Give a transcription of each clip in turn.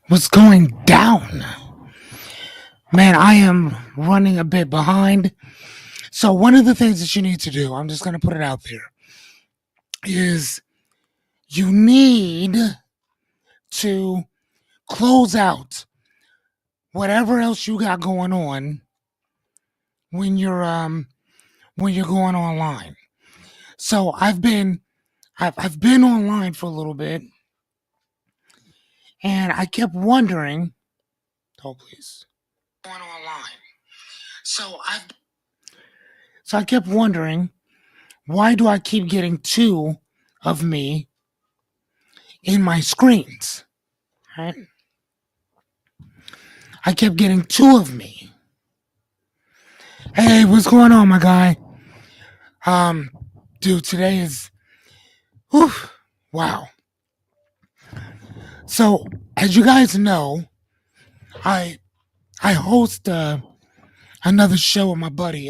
What's going down? Man, I am running a bit behind. So, one of the things that you need to do, I'm just going to put it out there, is you need to close out whatever else you got going on when you're going online. So, I've been online for a little bit, and I kept wondering, oh please. Going online. So, I kept wondering, why do I keep getting two of me in my screens? Right? I kept getting two of me. Hey, what's going on, my guy? Um, dude, today is, whew, wow. So, as you guys know, I I host another show with my buddy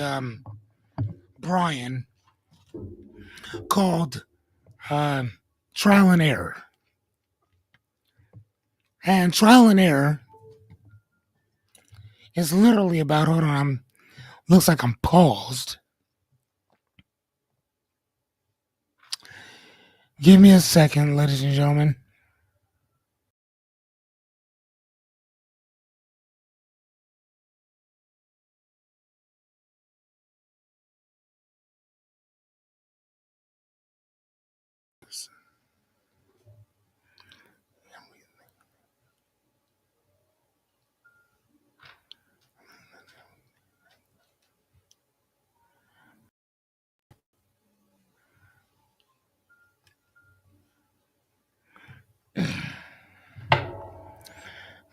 Brian called um Trial and Error. And Trial and Error is literally about, hold on, looks like I'm paused. Give me a second, ladies and gentlemen.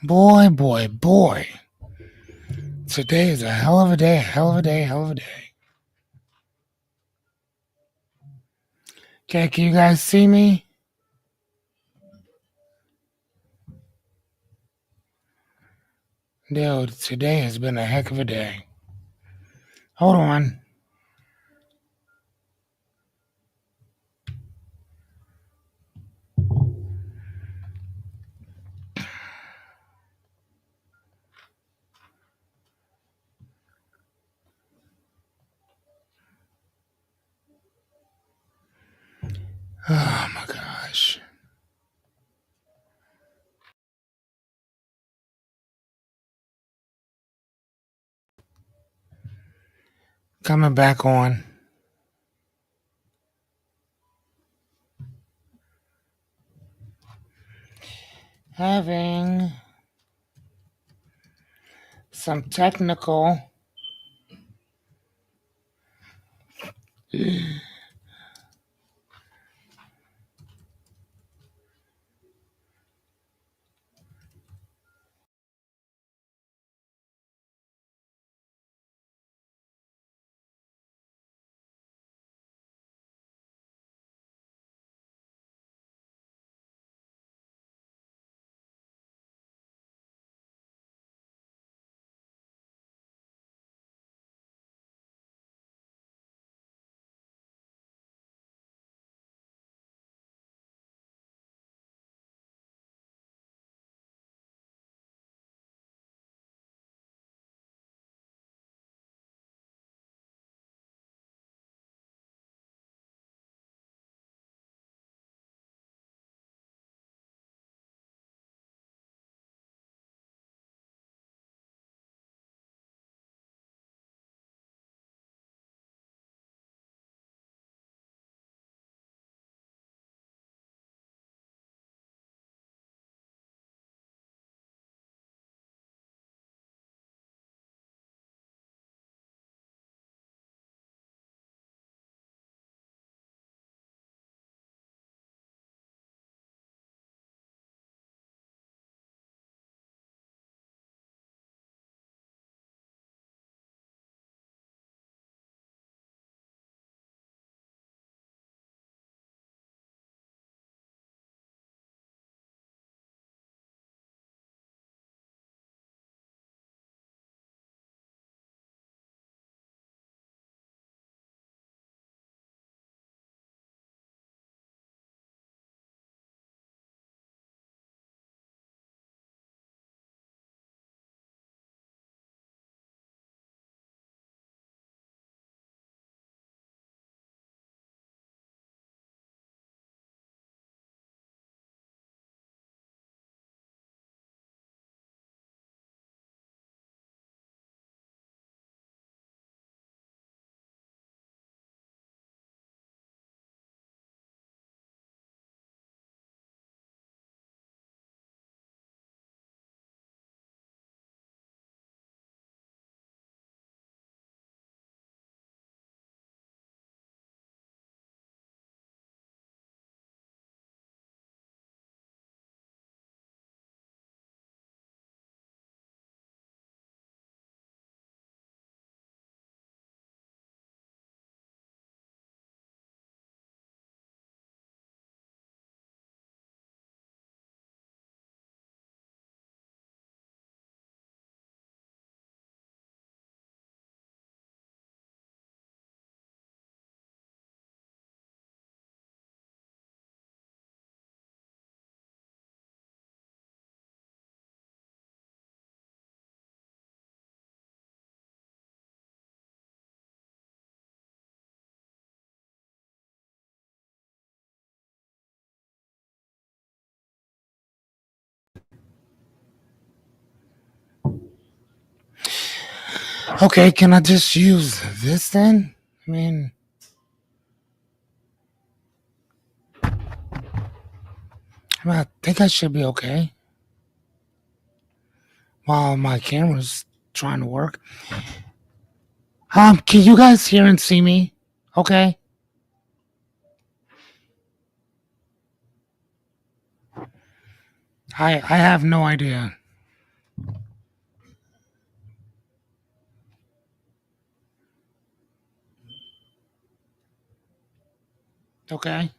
Boy, boy, boy. Today is a hell of a day, hell of a day, hell of a day. Okay, can you guys see me? Dude, today has been a heck of a day. Hold on. Oh my gosh. Coming back on. Having some technical Okay, can I just use this then? I mean, I think I should be okay while my camera's trying to work. Can you guys hear and see me? Okay. I have no idea. Okay.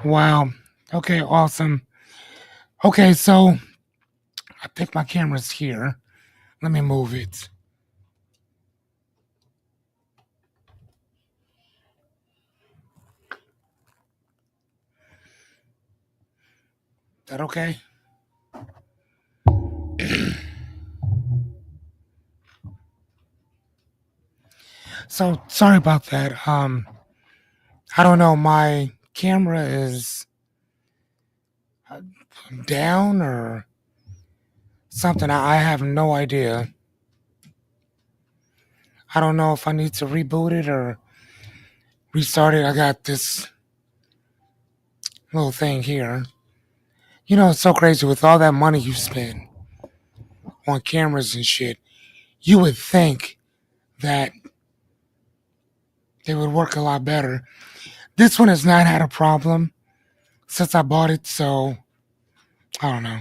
Wow. Okay, awesome. Okay, so I think my camera's here. Let me move it. Is that okay? So sorry about that. I don't know. My camera is down or something. I have no idea. I don't know if I need to reboot it or restart it. I got this little thing here. You know, it's so crazy with all that money you spend on cameras and shit. You would think that they would work a lot better. This one has not had a problem since I bought it, so I don't know.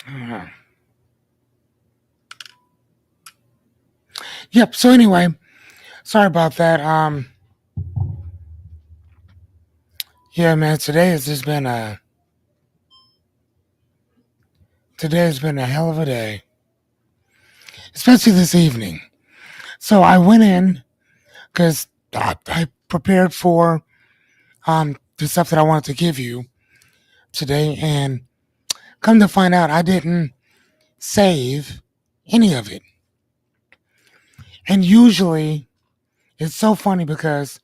I don't know. Yep. So anyway, sorry about that. Yeah, man. Today has been a hell of a day, especially this evening. So I went in because I prepared for the stuff that I wanted to give you today, and come to find out, I didn't save any of it. And usually, it's so funny because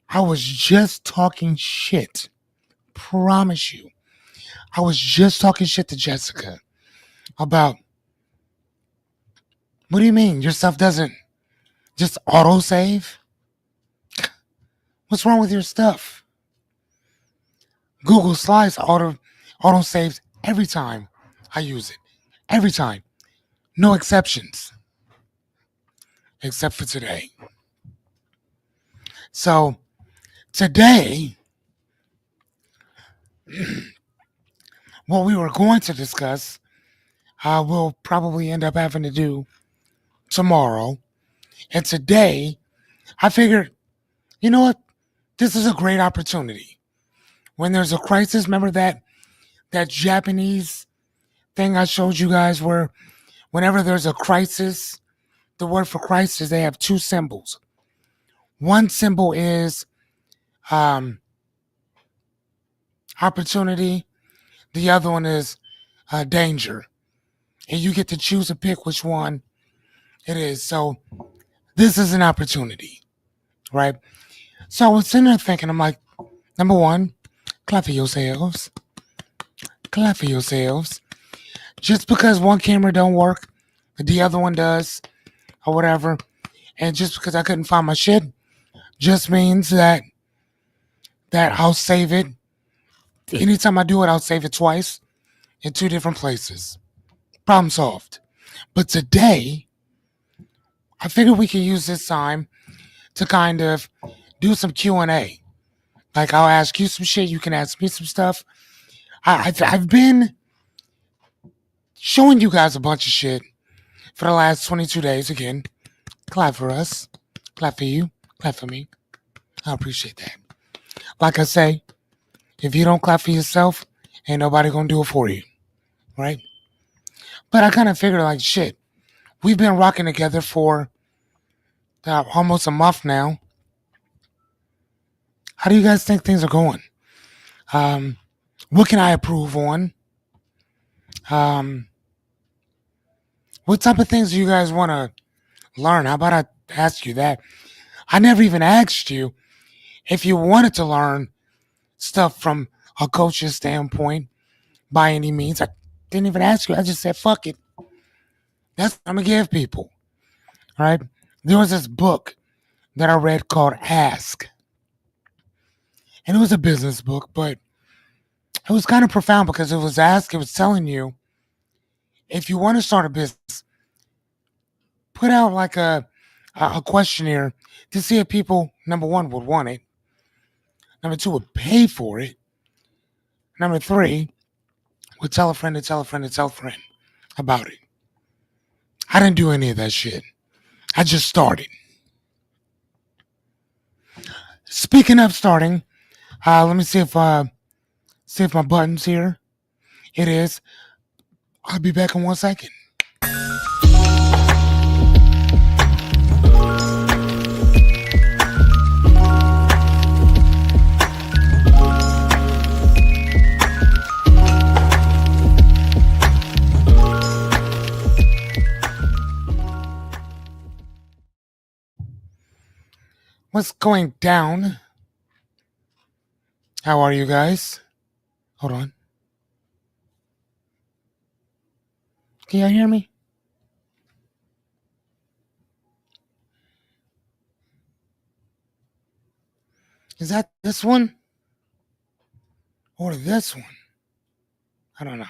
I was just talking shit. Promise you, I was just talking shit to Jessica about, what do you mean your stuff doesn't just auto save? What's wrong with your stuff? Google Slides auto saves every time I use it. Every time. No exceptions. Except for today. So today, what we were going to discuss, we'll probably end up having to do tomorrow. And today, I figured, you know what? This is a great opportunity. When there's a crisis, remember that Japanese thing I showed you guys where whenever there's a crisis, the word for crisis, they have two symbols. One symbol is um, opportunity. The other one is danger. And you get to choose and pick which one it is. So this is an opportunity, right? So I was sitting there thinking, I'm like, number one, clap for yourselves. Clap for yourselves. Just because one camera don't work, the other one does, or whatever, and just because I couldn't find my shit, just means that I'll save it. Anytime I do it, I'll save it twice in two different places. Problem solved. But today, I figured we could use this time to kind of do some Q&A. Like I'll ask you some shit, you can ask me some stuff. I've been showing you guys a bunch of shit for the last 22 days. Again, clap for us, clap for you, clap for me. I appreciate that. Like I say, if you don't clap for yourself, ain't nobody gonna do it for you, right? But I kind of figured like shit. We've been rocking together for almost a month now. How do you guys think things are going? Um, what can I improve on? Um, what type of things do you guys want to learn? How about I ask you that? I never even asked you If you wanted to learn stuff from a coach's standpoint, by any means, I didn't even ask you. I just said, fuck it. That's what I'm going to give people. Right? There was this book that I read called Ask. And it was a business book, but it was kind of profound because it was telling you if you want to start a business, put out like a questionnaire to see if people, number one, would want it. Number two, would pay for it. Number three, would tell a friend to tell a friend to tell a friend about it. I didn't do any of that shit. I just started. Speaking of starting, let me see if my button's here. It is. I'll be back in 1 second. What's going down? How are you guys? Hold on. Can y'all hear me? Is that this one or this one? I don't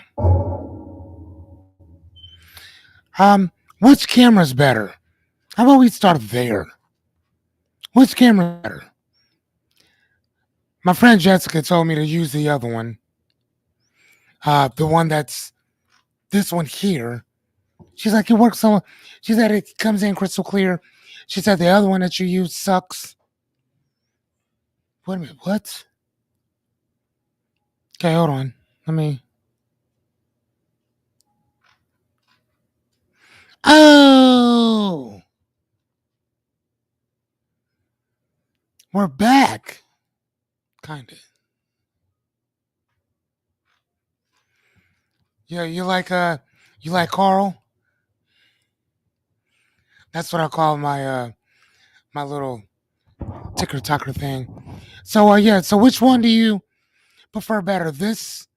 know. Which camera's better? How about we start there? Which camera better? My friend Jessica told me to use the other one. The one that's this one here. She's like, it works so. She said it comes in crystal clear. She said the other one that you use sucks. Wait a minute, what? Okay, hold on. Let me. Oh, we're back. Kinda. Yeah, you like Carl? That's what I call my little ticker tocker thing. So yeah, so which one do you prefer better? This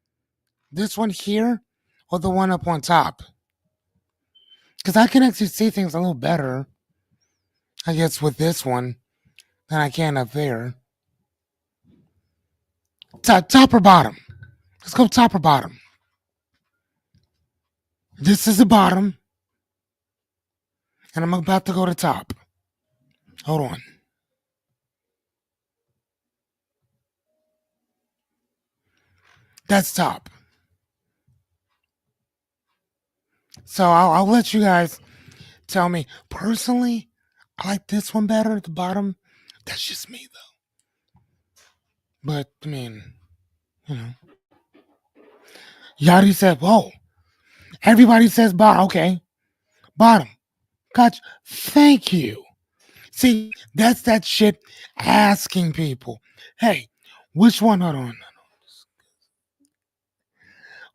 one here or the one up on top? Because I can actually see things a little better, I guess, with this one than I can up there. Top or bottom? Let's go top or bottom. This is the bottom, and I'm about to go to top. Hold on. That's top. So I'll let you guys tell me. Personally, I like this one better at the bottom. That's just me, though. But, I mean, you know. Yadi said, whoa. Everybody says bottom. Okay. Bottom. Gotcha. Thank you. See, that's that shit asking people. Hey, which one? Hold on.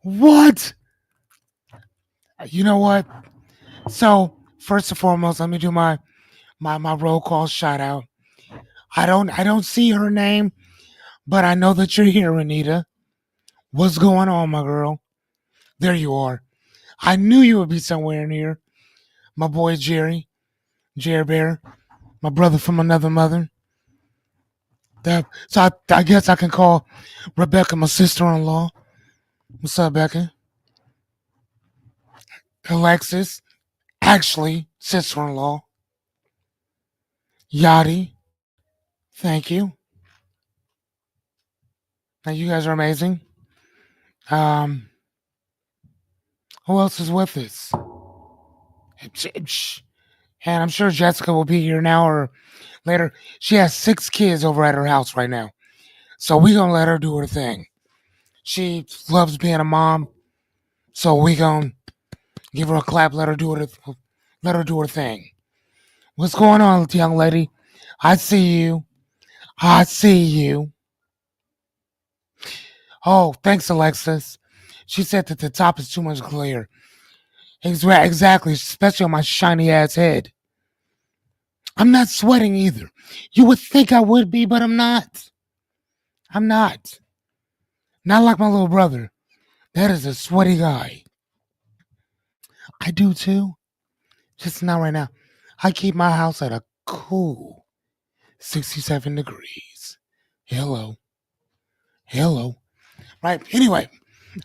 What? You know what? So, first and foremost, let me do my roll call shout out. I don't see her name, but I know that you're here, Anita. What's going on, my girl? There you are. I knew you would be somewhere in here. My boy Jerry Bear, my brother from another mother. So I guess I can call Rebecca my sister-in-law. What's up, Becca? Alexis, actually sister-in-law. Yachty, thank you. Now you guys are amazing. Um, who else is with us? And I'm sure Jessica will be here now or later. She has 6 kids over at her house right now. So we gonna let her do her thing. She loves being a mom. So we gonna give her a clap, let her do her thing. What's going on, young lady? I see you. I see you. Oh, thanks, Alexis. She said that the top is too much glare. Exactly, especially on my shiny ass head. I'm not sweating either. You would think I would be, but I'm not. I'm not. Not like my little brother. That is a sweaty guy. I do too. Just not right now. I keep my house at a cool 67 degrees. Hello. Hello. Right. Anyway,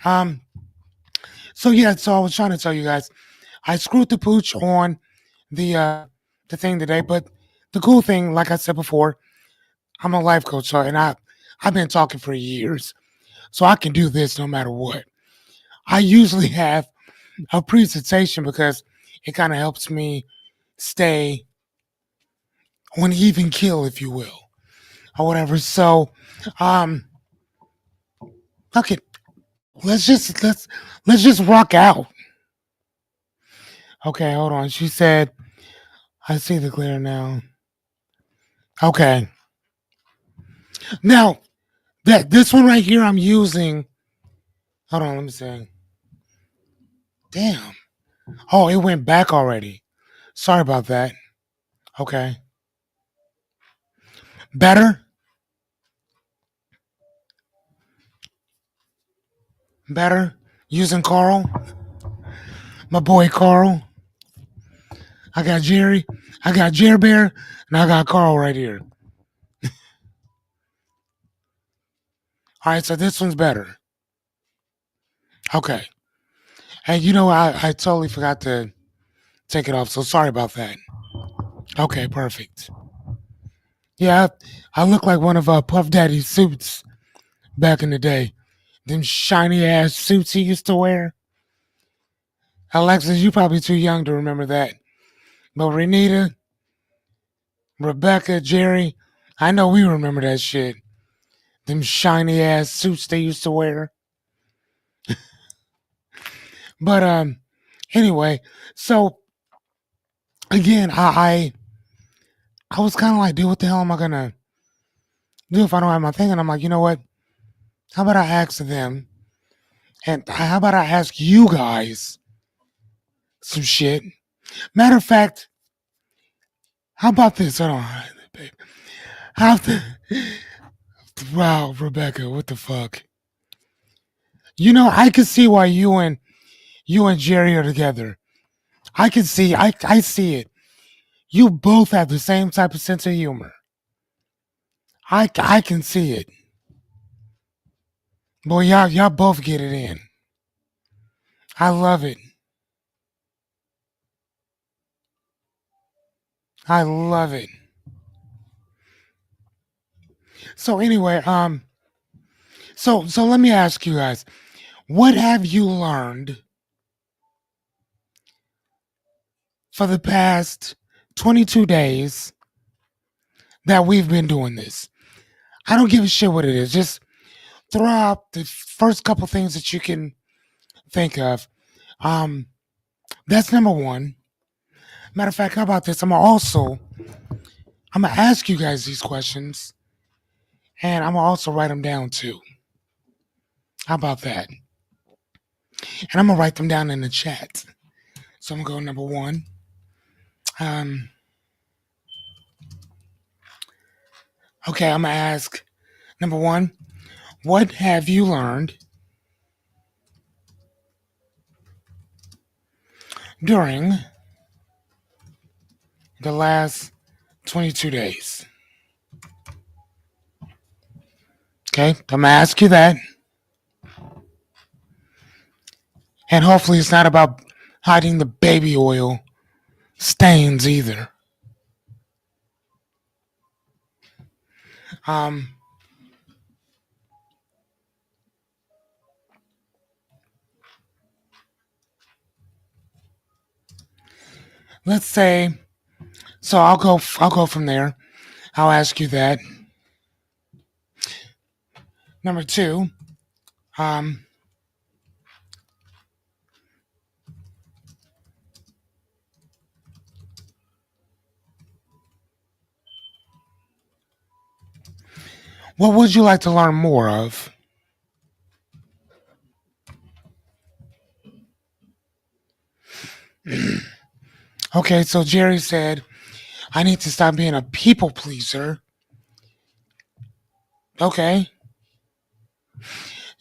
um, so yeah, so I was trying to tell you guys, I screwed the pooch on the thing today, but the cool thing, like I said before, I'm a life coach, so and I've been talking for years, so I can do this no matter what. I usually have a presentation because it kind of helps me stay on even kill, if you will, or whatever. So, um, okay, let's just rock out. Okay, hold on. She said, "I see the glare now." Okay, now that this one right here, I'm using. Hold on, let me see. Damn. Oh, it went back already. Sorry about that. Okay, better, better. Using Carl, my boy Carl. I got Jerry, I got Jerry Bear, and I got Carl right here. All right, so this one's better. Okay. Hey, I totally forgot to take it off, so sorry about that. Okay, perfect. Yeah, I look like one of Puff Daddy's suits back in the day. Them shiny ass suits he used to wear. Alexis, you probably too young to remember that. But Renita, Rebecca, Jerry, I know we remember that shit. Them shiny ass suits they used to wear. But anyway, so again, I was kind of like, dude, what the hell am I gonna do if I don't have my thing? And I'm like, you know what? How about I ask them, and how about I ask you guys some shit? Matter of fact, how about this? Hold on, babe. How the, wow, Rebecca, what the fuck? I can see why you and Jerry are together. I see it. You both have the same type of sense of humor. I can see it. Boy, y'all both get it in. I love it. I love it. So anyway, so let me ask you guys, what have you learned for the past 22 days that we've been doing this? I don't give a shit what it is. Just throw out the first couple things that you can think of. Um, that's number one. Matter of fact, how about this? I'm gonna ask you guys these questions, and I'm gonna also write them down too. How about that? And I'm gonna write them down in the chat. So I'm gonna go number one. Um, okay, I'm gonna ask number one. What have you learned during the last 22 days? Okay, I'm gonna ask you that, and hopefully it's not about hiding the baby oil stains either. Um, let's say so. I'll go from there. I'll ask you that. Number two. Um, what would you like to learn more of? Okay, so Jerry said, I need to stop being a people pleaser. Okay.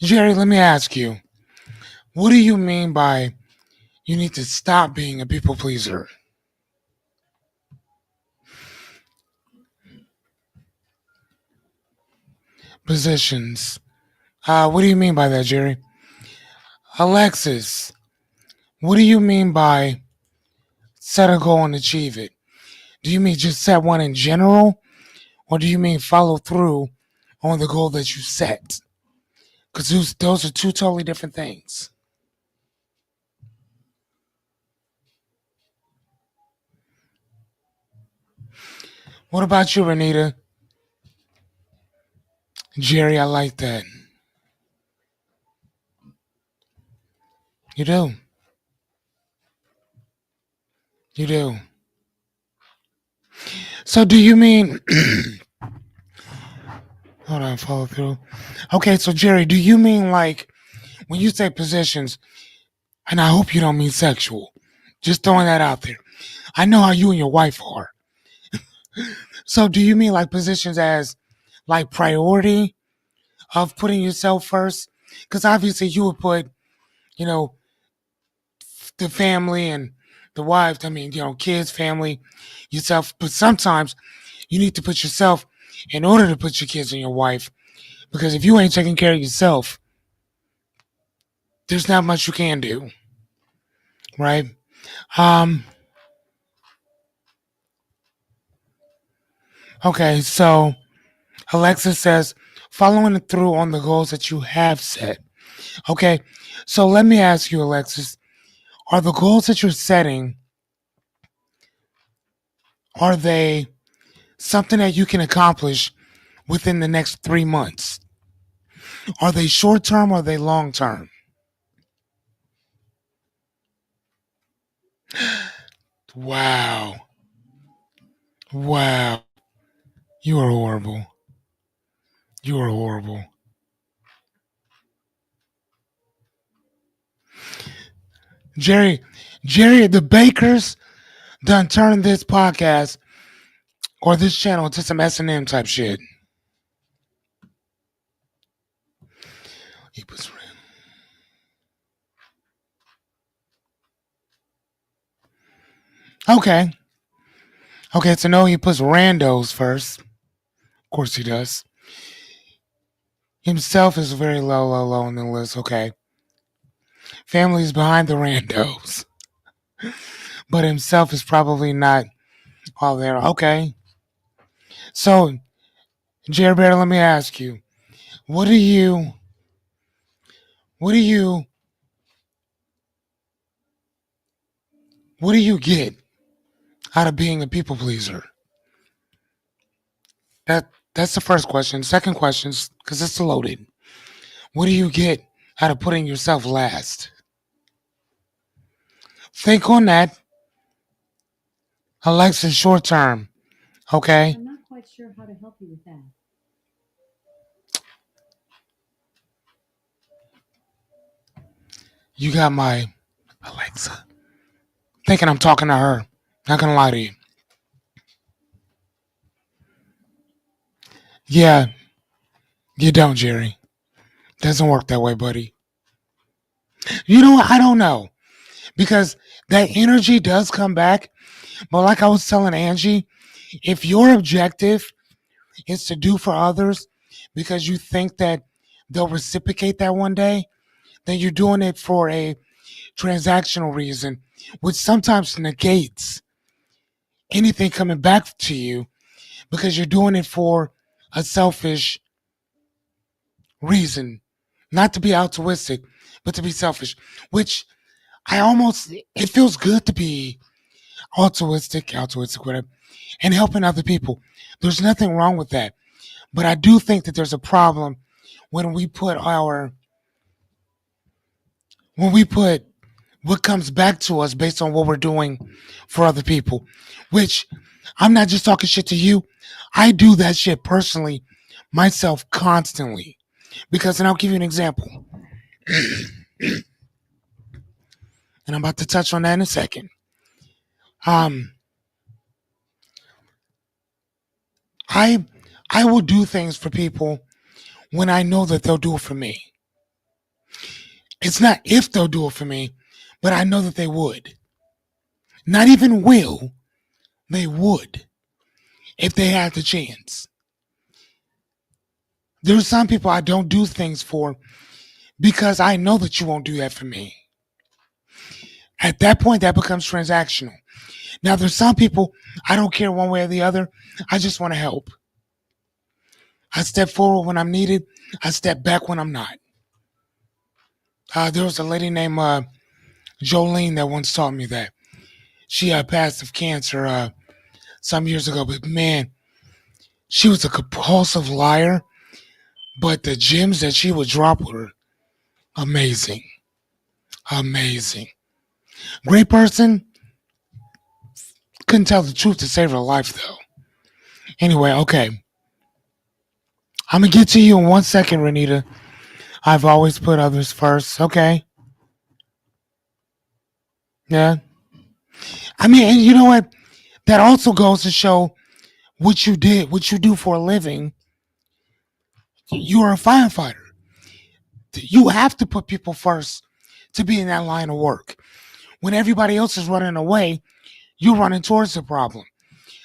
Jerry, let me ask you, what do you mean by you need to stop being a people pleaser? Positions. What do you mean by that, Jerry? Alexis, what do you mean by set a goal and achieve it? Do you mean just set one in general? Or do you mean follow through on the goal that you set? Because those are two totally different things. What about you, Renita? Jerry, I like that. You do. You do. So do you mean hold on, follow through? Okay, so Jerry, do you mean like when you say positions, and I hope you don't mean sexual. Just throwing that out there. I know how you and your wife are. So do you mean like positions as like priority of putting yourself first? Because obviously you would put, you know, the family and the wife, I mean, kids, family, yourself. But sometimes you need to put yourself in order to put your kids and your wife. Because if you ain't taking care of yourself, there's not much you can do, right? Um, okay, so Alexa says, following through on the goals that you have set. Okay, so let me ask you, Alexis, are the goals that you're setting, are they something that you can accomplish within the next 3 months? Are they short term or are they long term? Wow. Wow. You are horrible. You are horrible. Jerry, Jerry, the bakers done turned this podcast or this channel into some S&M type shit. He was okay. Okay, so no, he puts randos first. Of course he does. Himself is very low, low, low on the list. Okay. Family's behind the randos. But himself is probably not all there. Okay. So, Jerry Bear, let me ask you, what do you what do you what do you get out of being a people pleaser? That's the first question. Second question, because it's loaded. What do you get out of putting yourself last? Think on that. Alexa, short term. Okay. I'm not quite sure how to help you with that. You got my Alexa. Thinking I'm talking to her. Not gonna lie to you. Yeah, you don't, Jerry. Doesn't work that way, buddy. You know what? I don't know. Because that energy does come back. But like I was telling Angie, if your objective is to do for others because you think that they'll reciprocate that one day, then you're doing it for a transactional reason, which sometimes negates anything coming back to you because you're doing it for a selfish reason, not to be altruistic, but to be selfish, which it feels good to be altruistic, whatever, and helping other people. There's nothing wrong with that. But I do think that there's a problem when we put what comes back to us based on what we're doing for other people, which I'm not just talking shit to you. I do that shit personally myself constantly. Because, and I'll give you an example, and I'm about to touch on that in a second. Um, I I will do things for people when I know that they'll do it for me. It's not if they'll do it for me, but I know that they would. Not even will, they would if they had the chance. There's some people I don't do things for because I know that you won't do that for me. At that point, that becomes transactional. Now, there's some people I don't care one way or the other. I just want to help. I step forward when I'm needed. I step back when I'm not. There was a lady named Jolene that once taught me that. She passed of cancer some years ago, but man, she was a compulsive liar. But the gems that she would drop were amazing. Amazing. Great person. Couldn't tell the truth to save her life, though. Anyway, okay. I'm going to get to you in 1 second, Renita. I've always put others first. Okay. Yeah. I mean, and you know what? That also goes to show what you did, what you do for a living. You're a firefighter. You have to put people first to be in that line of work. When everybody else is running away, you're running towards the problem.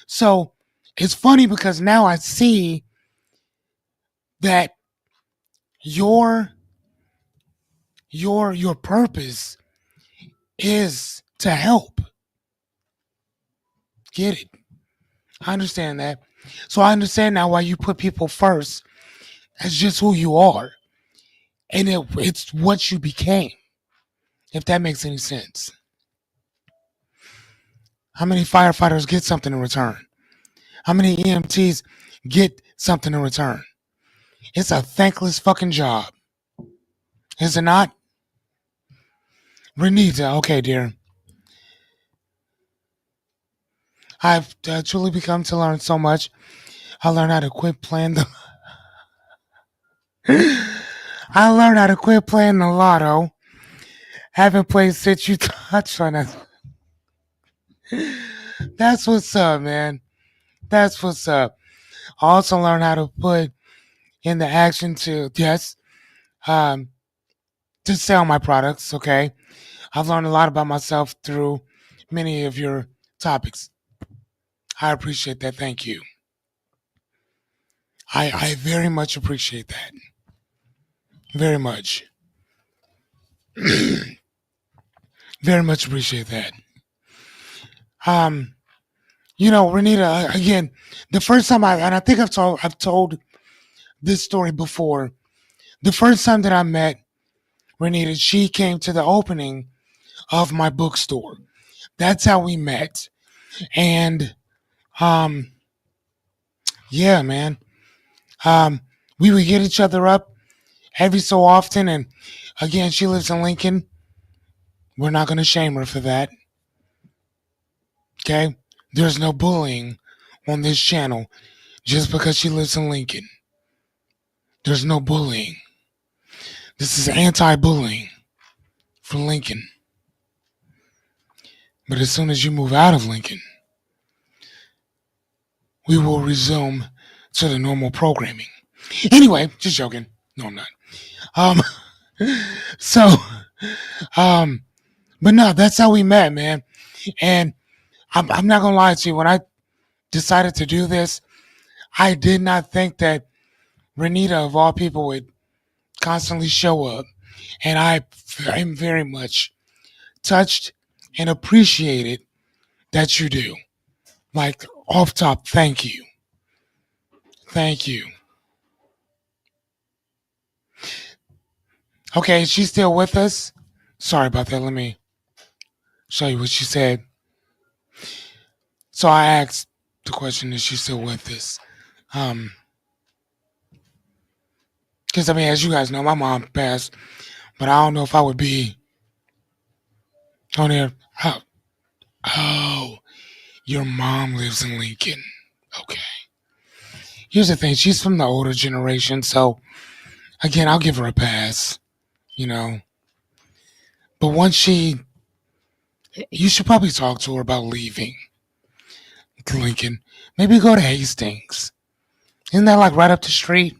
So it's funny because now I see that your your purpose is to help. Get it? I understand that. So I understand now why you put people first. That's just who you are, and it's what you became. If that makes any sense. How many firefighters get something in return? How many EMTs get something in return? It's a thankless fucking job. Is it not? Renita, okay, dear. I've truly become to learn so much. I learned how to quit playing the. I learned how to quit playing the lotto. Haven't played since you touched on it. That's what's up, man. That's what's up. I also learned how to put in the action to um, to sell my products. Okay, I've learned a lot about myself through many of your topics. I appreciate that. Thank you. I very much appreciate that. Very much. Very much appreciate that. Um, Renita, again, the first time and I think I've told this story before. The first time that I met Renita, she came to the opening of my bookstore. That's how we met. And um, yeah, man. Um, we would get each other up every so often. And again, she lives in Lincoln. We're not going to shame her for that. Okay? There's no bullying on this channel just because she lives in Lincoln. There's no bullying. This is anti bullying for Lincoln. But as soon as you move out of Lincoln, we will resume to the normal programming. Anyway, just joking. No, I'm not. Um, so, um, but no, that's how we met, man. And I'm not gonna lie to you. When I decided to do this, I did not think that Renita, of all people, would constantly show up. And I am very much touched and appreciated that you do. Like, off top, thank you. Thank you. Okay, she's still with us. Sorry about that. Let me show you what she said. So I asked the question, is she still with us? Because I mean, as you guys know, my mom passed, but I don't know if I would be on there. Oh, your mom lives in Lincoln. Okay. Here's the thing, she's from the older generation, so again, I'll give her a pass, you know. But you should probably talk to her about leaving Lincoln. Maybe go to Hastings. Isn't that like right up the street?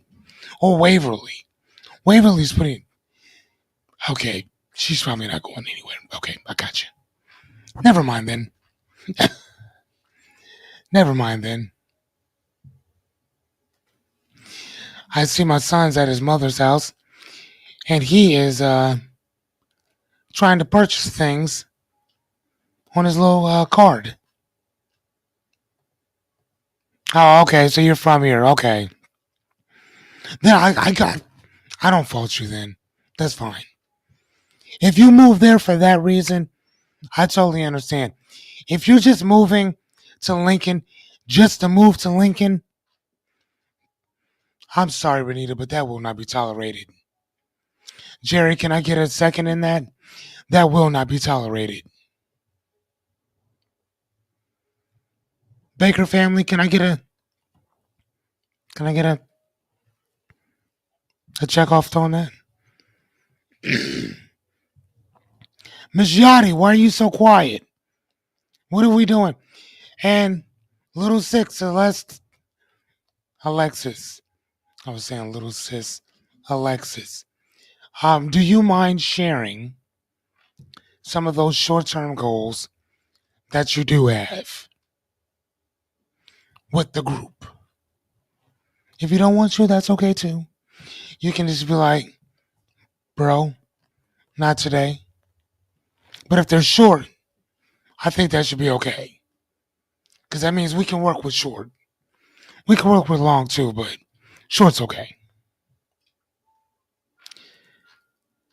Or Waverly? Waverly's pretty. Okay, she's probably not going anywhere. Okay, I got you. Never mind then. Never mind then. I see my son's at his mother's house, and he is trying to purchase things on his little card. Oh, okay. So you're from here. Okay. Then I don't fault you. Then that's fine. If you move there for that reason, I totally understand. If you're just moving to Lincoln just to move to Lincoln, I'm sorry, Renita, but that will not be tolerated. Jerry, can I get a second in that? That will not be tolerated. Baker family, can I get a check off on that? Miss Yachty, why are you so quiet? What are we doing? And little six, Celeste, Alexis. I was saying little sis, Alexis. Do you mind sharing some of those short-term goals that you do have with the group? If you don't want to, that's okay too. You can just be like, bro, not today. But if they're short, I think that should be okay. Because that means we can work with short. We can work with long too, but short's okay.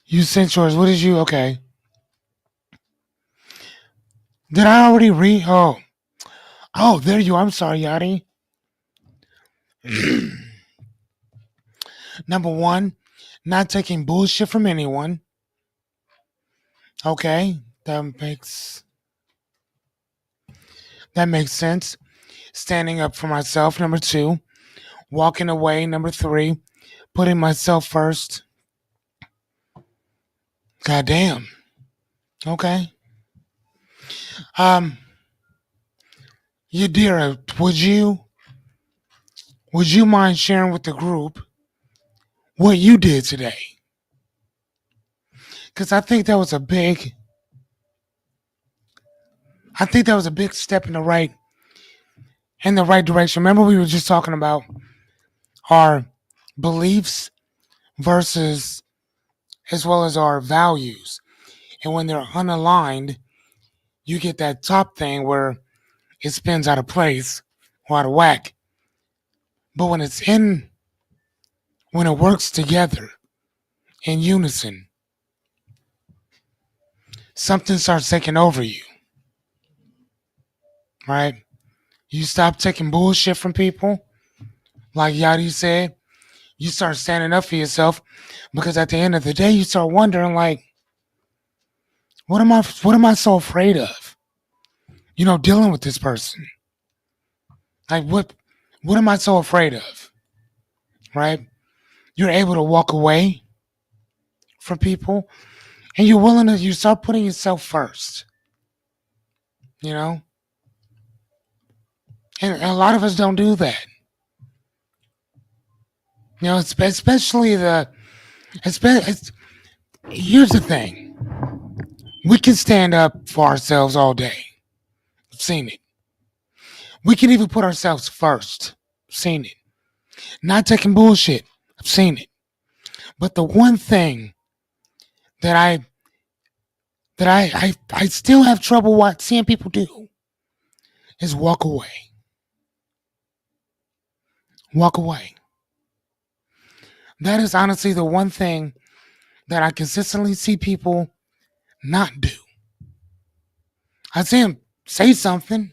You sent yours. What did you? Okay. Did I already read? Oh, there you are. I'm sorry, Yachty. Number one, not taking bullshit from anyone. Okay, that makes sense. Standing up for myself. Number two, walking away. Number three, putting myself first. God damn. Okay. Um, Yadira, would you mind sharing with the group what you did today? Because I think that was a big step in the right direction. Remember, we were just talking about our beliefs versus as well as our values, and when they're unaligned, you get that top thing where it spins out of place or out of whack. But when it works together in unison, something starts taking over you, right? You stop taking bullshit from people, like Yadi said. You start standing up for yourself because at the end of the day, you start wondering, like, what am I so afraid of? Dealing with this person. Like, what am I so afraid of? Right? You're able to walk away from people, and you start putting yourself first. You know, and a lot of us don't do that. Especially here's the thing: we can stand up for ourselves all day. I've seen it. We can even put ourselves first. I've seen it. Not taking bullshit. I've seen it. But the one thing that I still have trouble seeing people do is walk away. Walk away. That is honestly the one thing that I consistently see people not do. I see them say something,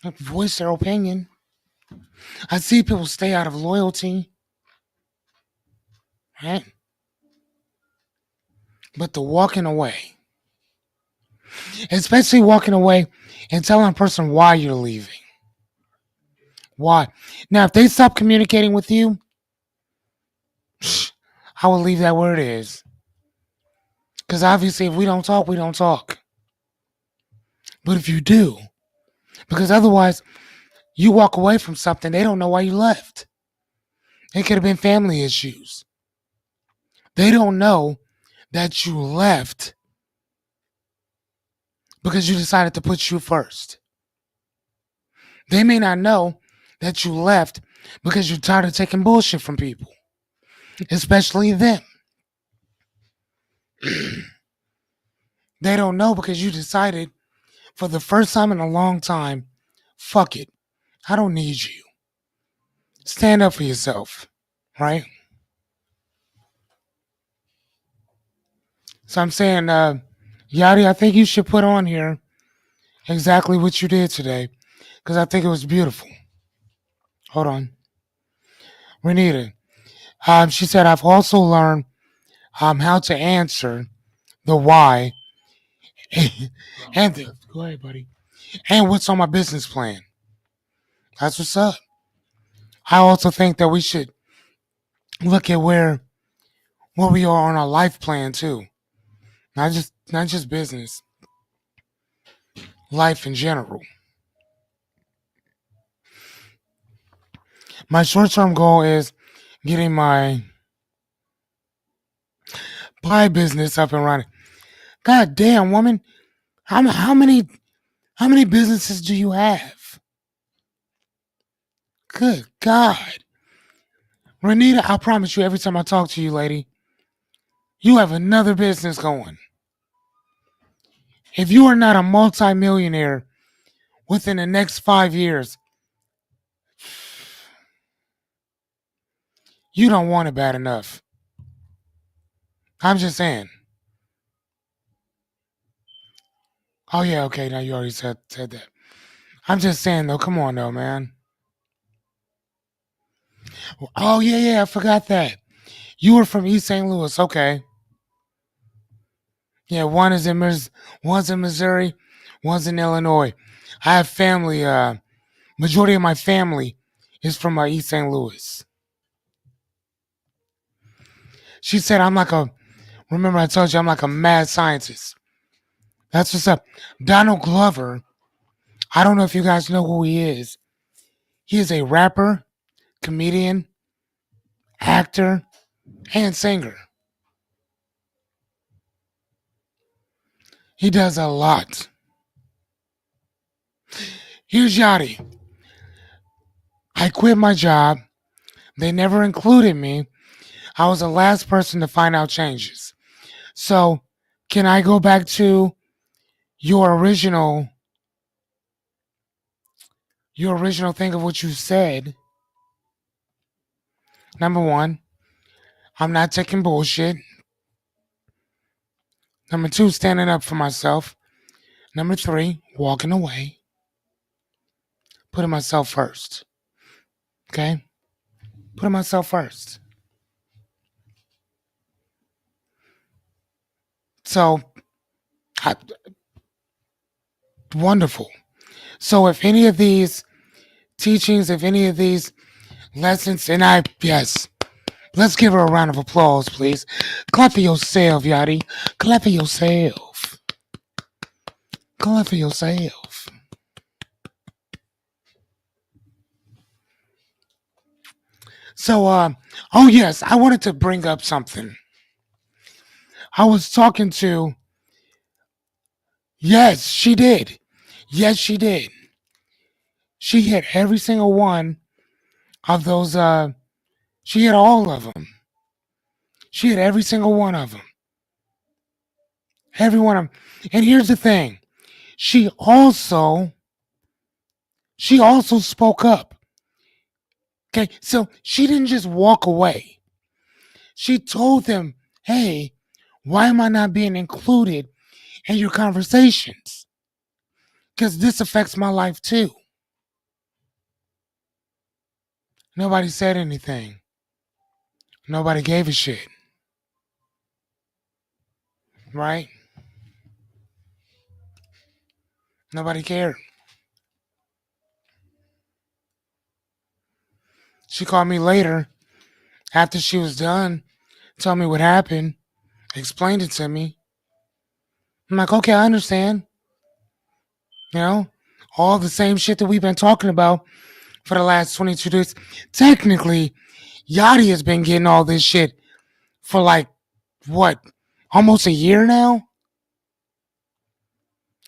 voice their opinion. I see people stay out of loyalty, right? But the walking away, especially walking away and telling a person why you're leaving. Why? Now, if they stop communicating with you, I will leave that where it is. Because obviously, if we don't talk, we don't talk. But if you do, because otherwise, You walk away from something, they don't know why you left. It could have been family issues. They don't know that you left because you decided to put you first. They may not know that you left because you're tired of taking bullshit from people, especially them. They don't know because you decided for the first time in a long time, fuck it. I don't need you. Stand up for yourself, right? So I'm saying, Yadi, I think you should put on here exactly what you did today because I think it was beautiful. Hold on. Renita, she said, I've also learned how to answer the why and the, go ahead, buddy, and what's on my business plan. That's what's up. I also think that we should look at where we are on our life plan too. Not just business, life in general. My short term goal is getting my pie business up and running. God damn, woman, how many businesses do you have? Good God, Renita, I promise you, every time I talk to you, lady, you have another business going. If you are not a multimillionaire within the next 5 years, you don't want it bad enough. I'm just saying. Oh yeah, okay. Now you already said that. I'm just saying though. Come on though, man. Oh yeah, I forgot that. You were from East St. Louis. Okay. Yeah, one's in Missouri, one's in Illinois. I have family. Majority of my family is from East St. Louis. She said I'm like a. Remember I told you I'm like a mad scientist. That's what's up. Donald Glover. I don't know if you guys know who he is. He is a rapper, comedian, actor, and singer. He does a lot. Here's Yachty. I quit my job. They never included me. I was the last person to find out changes. So, can I go back to your original thing of what you said? Number one, I'm not taking bullshit. Number two, standing up for myself. Number three, walking away, putting myself first. Okay? Putting myself first. So, I, wonderful. So, if any of these teachings, if any of these lessons, yes, let's give her a round of applause, please. Clap for yourself, Yachty. Clap for yourself. Clap for yourself. So, oh yes, I wanted to bring up something. I was talking to, yes, she did. Yes, she did. She hit every single one of those, she hit all of them. She hit every single one of them. Every one of them. And here's the thing. She also spoke up. Okay, so she didn't just walk away. She told them, hey, why am I not being included in your conversations? Because this affects my life too. Nobody said anything. Nobody gave a shit. Right? Nobody cared. She called me later after she was done, told me what happened, explained it to me. I'm like, okay, I understand. You know, All the same shit that we've been talking about for the last 22 days. Technically, Yachty has been getting all this shit for like, what, almost a year now?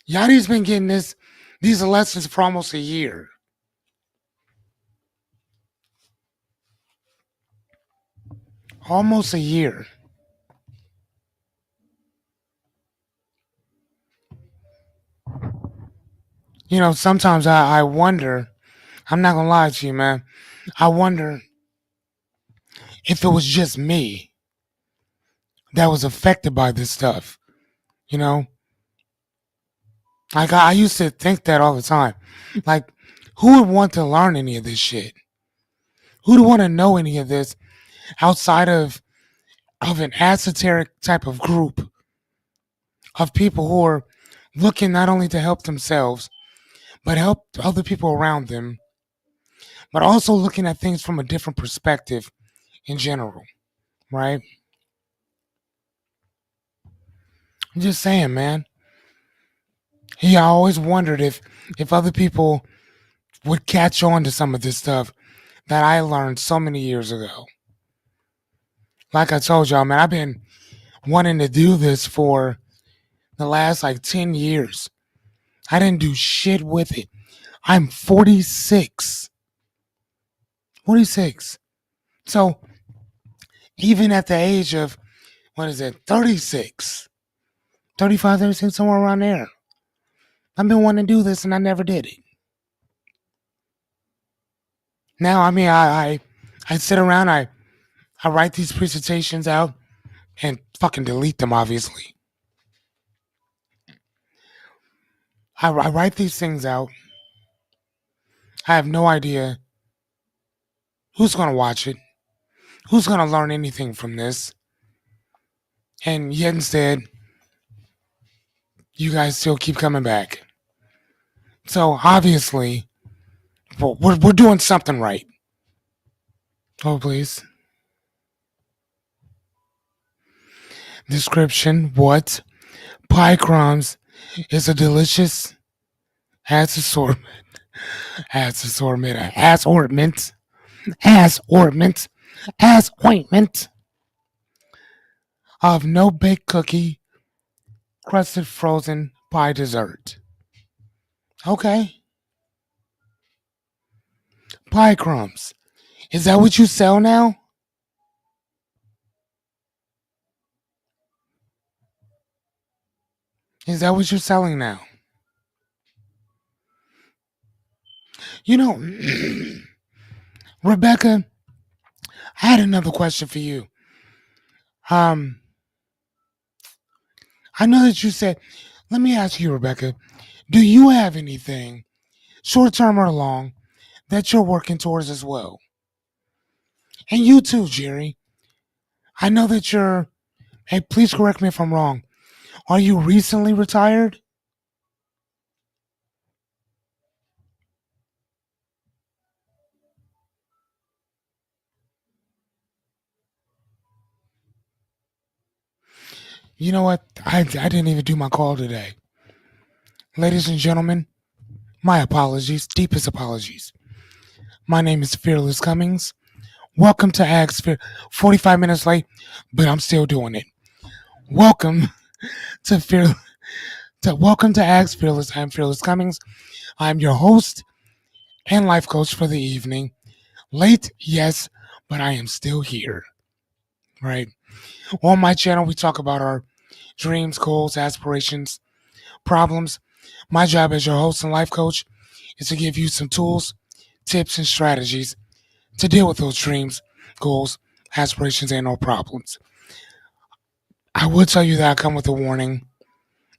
Yachty's been getting these lessons for almost a year. Almost a year. Sometimes I wonder, I'm not gonna lie to you, man. I wonder if it was just me that was affected by this stuff. You know, like I used to think that all the time. Like, who would want to learn any of this shit? Who would want to know any of this outside of an esoteric type of group of people who are looking not only to help themselves, but help other people around them, but also looking at things from a different perspective in general, right? I'm just saying, man. Yeah, I always wondered if other people would catch on to some of this stuff that I learned so many years ago. Like I told y'all, man, I've been wanting to do this for the last like 10 years. I didn't do shit with it. I'm 46. 46. So even at the age of, what is it, 36, 35, 36, somewhere around there, I've been wanting to do this and I never did it. Now, I mean, I sit around, I write these presentations out and fucking delete them, obviously. I write these things out. I have no idea who's going to watch it, who's going to learn anything from this. And yet instead, you guys still keep coming back. So obviously, we're doing something right. Oh, please. Description: what? Pie crumbs is a delicious ass assortment, ass ointment of no baked cookie crusted frozen pie dessert. Okay. Pie crumbs. Is that what you sell now? Is that what you're selling now? You know, Rebecca, I had another question for you. Um, I know that you said, let me ask you, Rebecca, do you have anything, short term or long, that you're working towards as well? And you too, Jerry. I know that you're, hey, please correct me if I'm wrong. Are you recently retired? You know what? I didn't even do my call today. Ladies and gentlemen, my apologies, deepest apologies. My name is Fearless Cummings. Welcome to Ags Fear. 45 minutes late, but I'm still doing it. Welcome to Fear. Welcome to Ags Fearless. I'm Fearless Cummings. I'm your host and life coach for the evening. Late, yes, but I am still here. Right. On my channel, we talk about our dreams, goals, aspirations, problems. My job as your host and life coach is to give you some tools, tips, and strategies to deal with those dreams, goals, aspirations, and or problems. I will tell you that I come with a warning,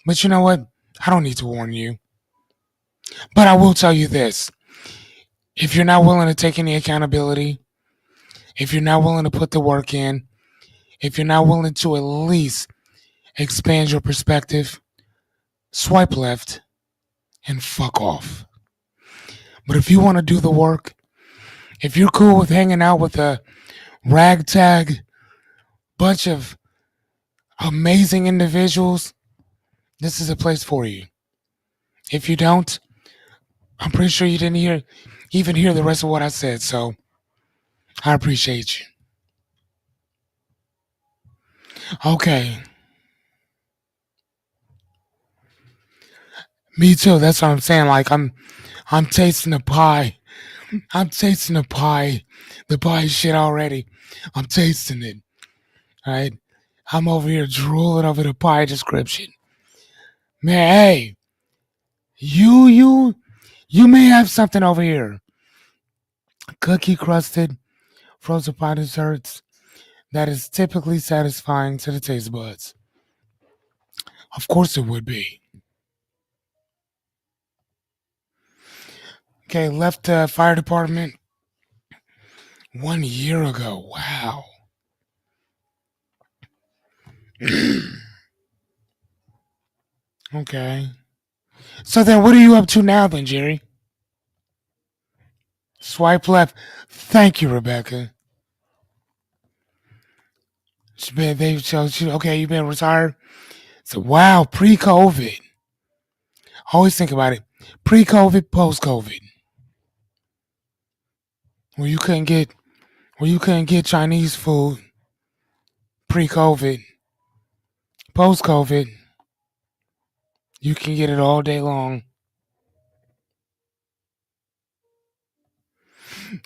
but you know what? I don't need to warn you. But I will tell you this. If you're not willing to take any accountability, if you're not willing to put the work in, if you're not willing to at least expand your perspective, swipe left and fuck off. But if you want to do the work, if you're cool with hanging out with a ragtag bunch of amazing individuals, this is a place for you. If you don't, I'm pretty sure you didn't even hear the rest of what I said, so I appreciate you. Okay. Me too. That's what I'm saying. Like I'm tasting the pie. I'm tasting the pie shit already. I'm tasting it. All right. I'm over here drooling over the pie description. Man, hey, you you you may have something over here. Cookie crusted frozen pie desserts that is typically satisfying to the taste buds. Of course it would be. Okay, left the fire department 1 year ago. Wow. Okay. So then what are you up to now then, Jerry? Swipe left. Thank you, Rebecca. Okay, you've been retired. So wow, pre-COVID. Always think about it. Pre-COVID, post-COVID. Where you couldn't get where you couldn't get Chinese food pre-COVID. Post-COVID, you can get it all day long.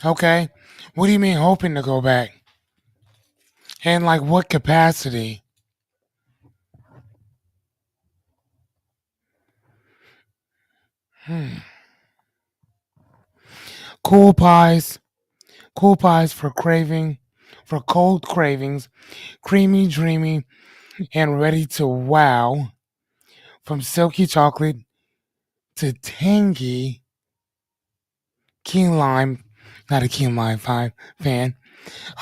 Okay. What do you mean hoping to go back? And like what capacity? Hmm. Cool pies. Cool pies for cold cravings, creamy, dreamy, and ready to wow. From silky chocolate to tangy key lime, not a key lime fan.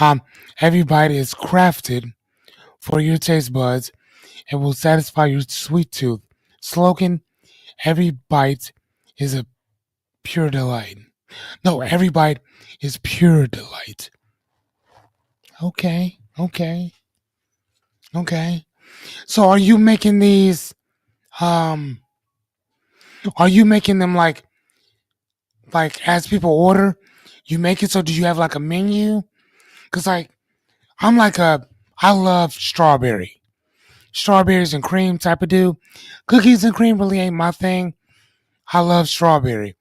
Um, every bite is crafted for your taste buds and will satisfy your sweet tooth. Slogan: Every bite is a pure delight. No, every bite is pure delight. Okay, okay, okay. So um are you making them like as people order, you make it so do you have like a menu? Cause like I'm like a I love strawberries and cream type of dude. Cookies and cream really ain't my thing. I love strawberry.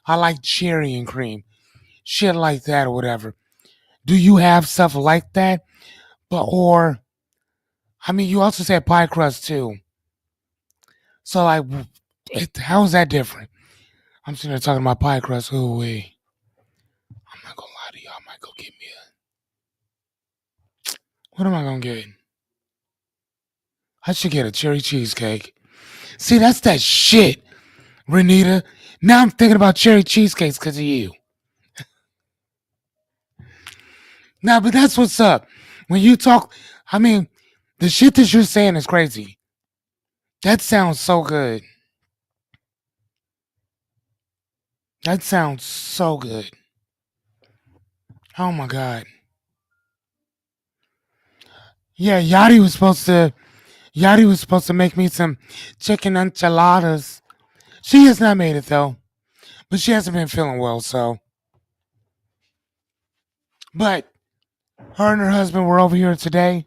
I like cherry and cream, shit like that or whatever. Do you have stuff like that? But or I mean, you also said pie crust too. So like, how is that different? I'm sitting there talking about pie crust. Ooh wee. I'm not gonna lie to you. I might go get me a. What am I gonna get? I should get a cherry cheesecake. See, that's that shit, Renita. Now I'm thinking about cherry cheesecakes because of you. Nah, but that's what's up. When you talk, I mean, the shit that you're saying is crazy. That sounds so good. That sounds so good. Oh my god. Yeah, Yachty was supposed to make me some chicken enchiladas. She has not made it though. But she hasn't been feeling well, so but her and her husband were over here today,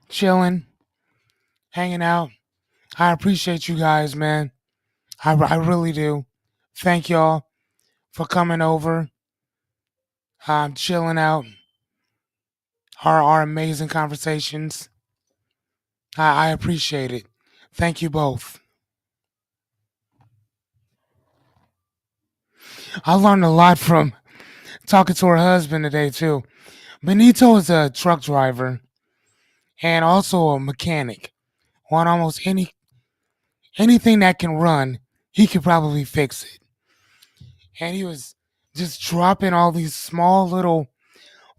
chilling, hanging out. I appreciate you guys, man. I really do. Thank y'all for coming over, chilling out, our amazing conversations. I appreciate it. Thank you both. I learned a lot from talking to her husband today too. Benito is a truck driver and also a mechanic. On almost anything that can run, he could probably fix it. And he was just dropping all these small little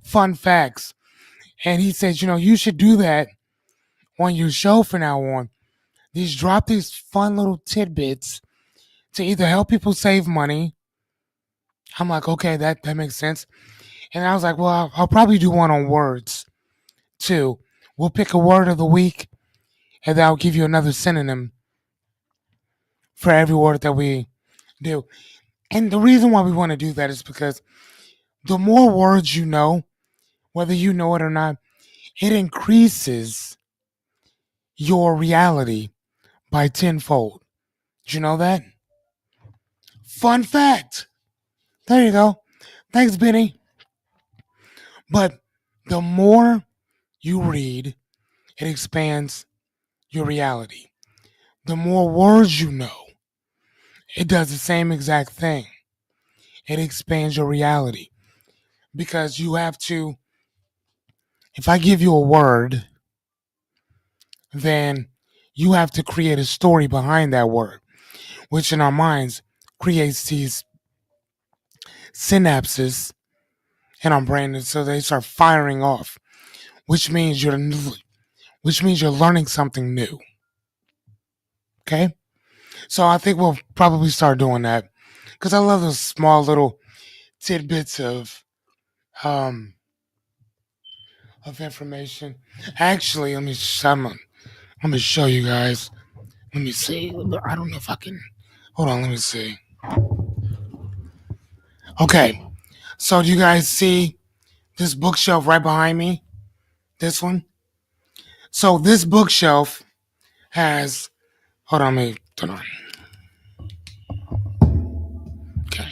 fun facts. And he said, you should do that on your show from now on. These drop these fun little tidbits to either help people save money. I'm like, okay, that makes sense. And I was like, well, I'll probably do one on words too. We'll pick a word of the week and then I'll give you another synonym for every word that we do. And the reason why we want to do that is because the more words you know, whether you know it or not, it increases your reality by tenfold. Did you know that? Fun fact. There you go. Thanks, Benny. But the more you read, it expands your reality. The more words you know, it does the same exact thing. It expands your reality because you have to, if I give you a word, then you have to create a story behind that word, which in our minds creates these synapses in our brain, and so they start firing off, which means you're learning something new. Okay, so I think we'll probably start doing that because I love those small little tidbits um of information. Actually, let me show you guys. Let me see. I don't know if I can. Hold on. Let me see. Okay. So do you guys see this bookshelf right behind me? This one. So this bookshelf has. Hold on. Let me turn on. Okay.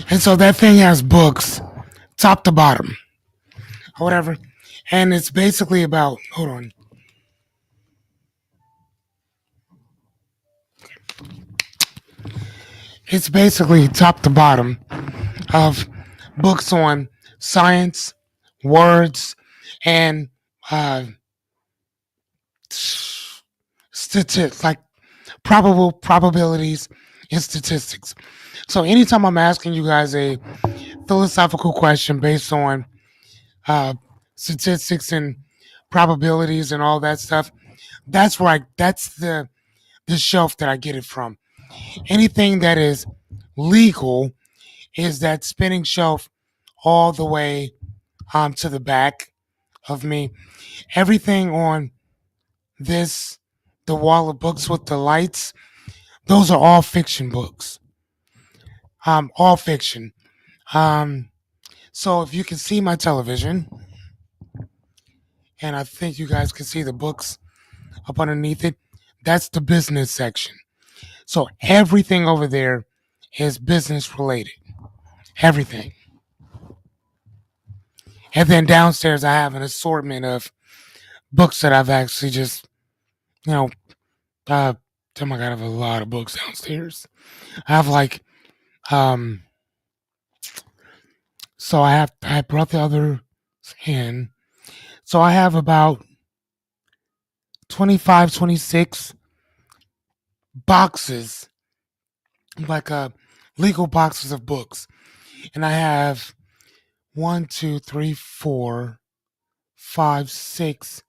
And so that thing has books, top to bottom, or whatever. And it's basically about. Hold on. It's basically top to bottom of books on science, words, and uh, like probabilities and statistics. So anytime I'm asking you guys a philosophical question based on uh, statistics and probabilities and all that stuff, that's the shelf that I get it from. Anything that is legal is that spinning shelf all the way to the back of me. Everything on this, the wall of books with the lights, those are all fiction books. All fiction. Um, so if you can see my television, and I think you guys can see the books up underneath it, that's the business section. So everything over there is business related. Everything. And then downstairs, I have an assortment of books that I've actually just, you know, oh my God, I have a lot of books downstairs. I have like, um, so I brought the others in. So I have about 25, 26 boxes, like legal boxes of books. And I have one, two, three, four, five, six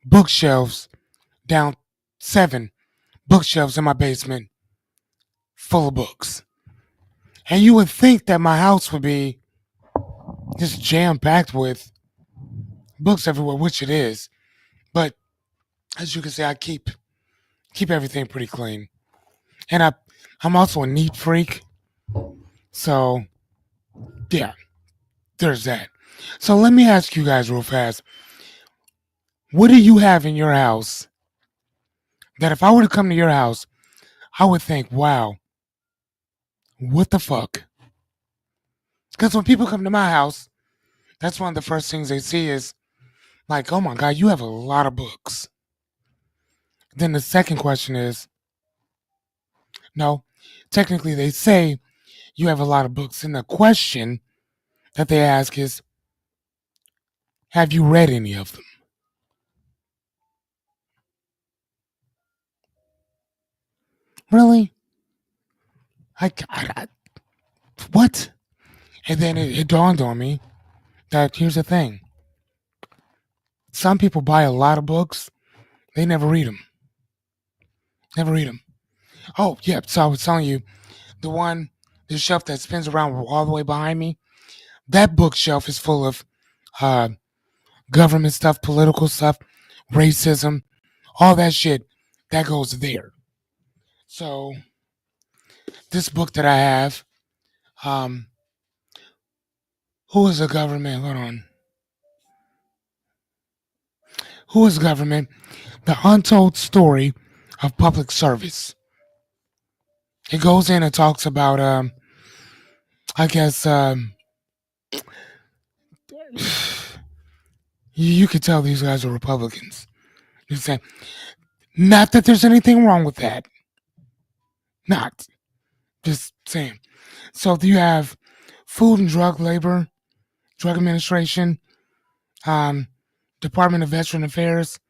bookshelves down, seven bookshelves in my basement full of books. And you would think that my house would be just jam packed with books everywhere, which it is. But as you can see, I keep everything pretty clean. And I'm also a neat freak. So yeah, there's that. So let me ask you guys real fast. What do you have in your house that if I were to come to your house, I would think, wow, what the fuck? Because when people come to my house, that's one of the first things they see is like, oh my God, you have a lot of books. Then the second question is, no, technically they say you have a lot of books. And the question that they ask is, have you read any of them? Really? I what? And then it dawned on me that here's the thing. Some people buy a lot of books, they never read them. Never read them. Oh, yeah. So I was telling you, the one, the shelf that spins around all the way behind me, that bookshelf is full of uh, government stuff, political stuff, racism, all that shit that goes there. So this book that I have, um, who is the government? Hold on. Who is government? The Untold Story of Public Service. It goes in and talks about, I guess, you could tell these guys are Republicans. You say, not that there's anything wrong with that. Not. Just saying. So you have Food and Drug Administration, um, Department of Veteran Affairs,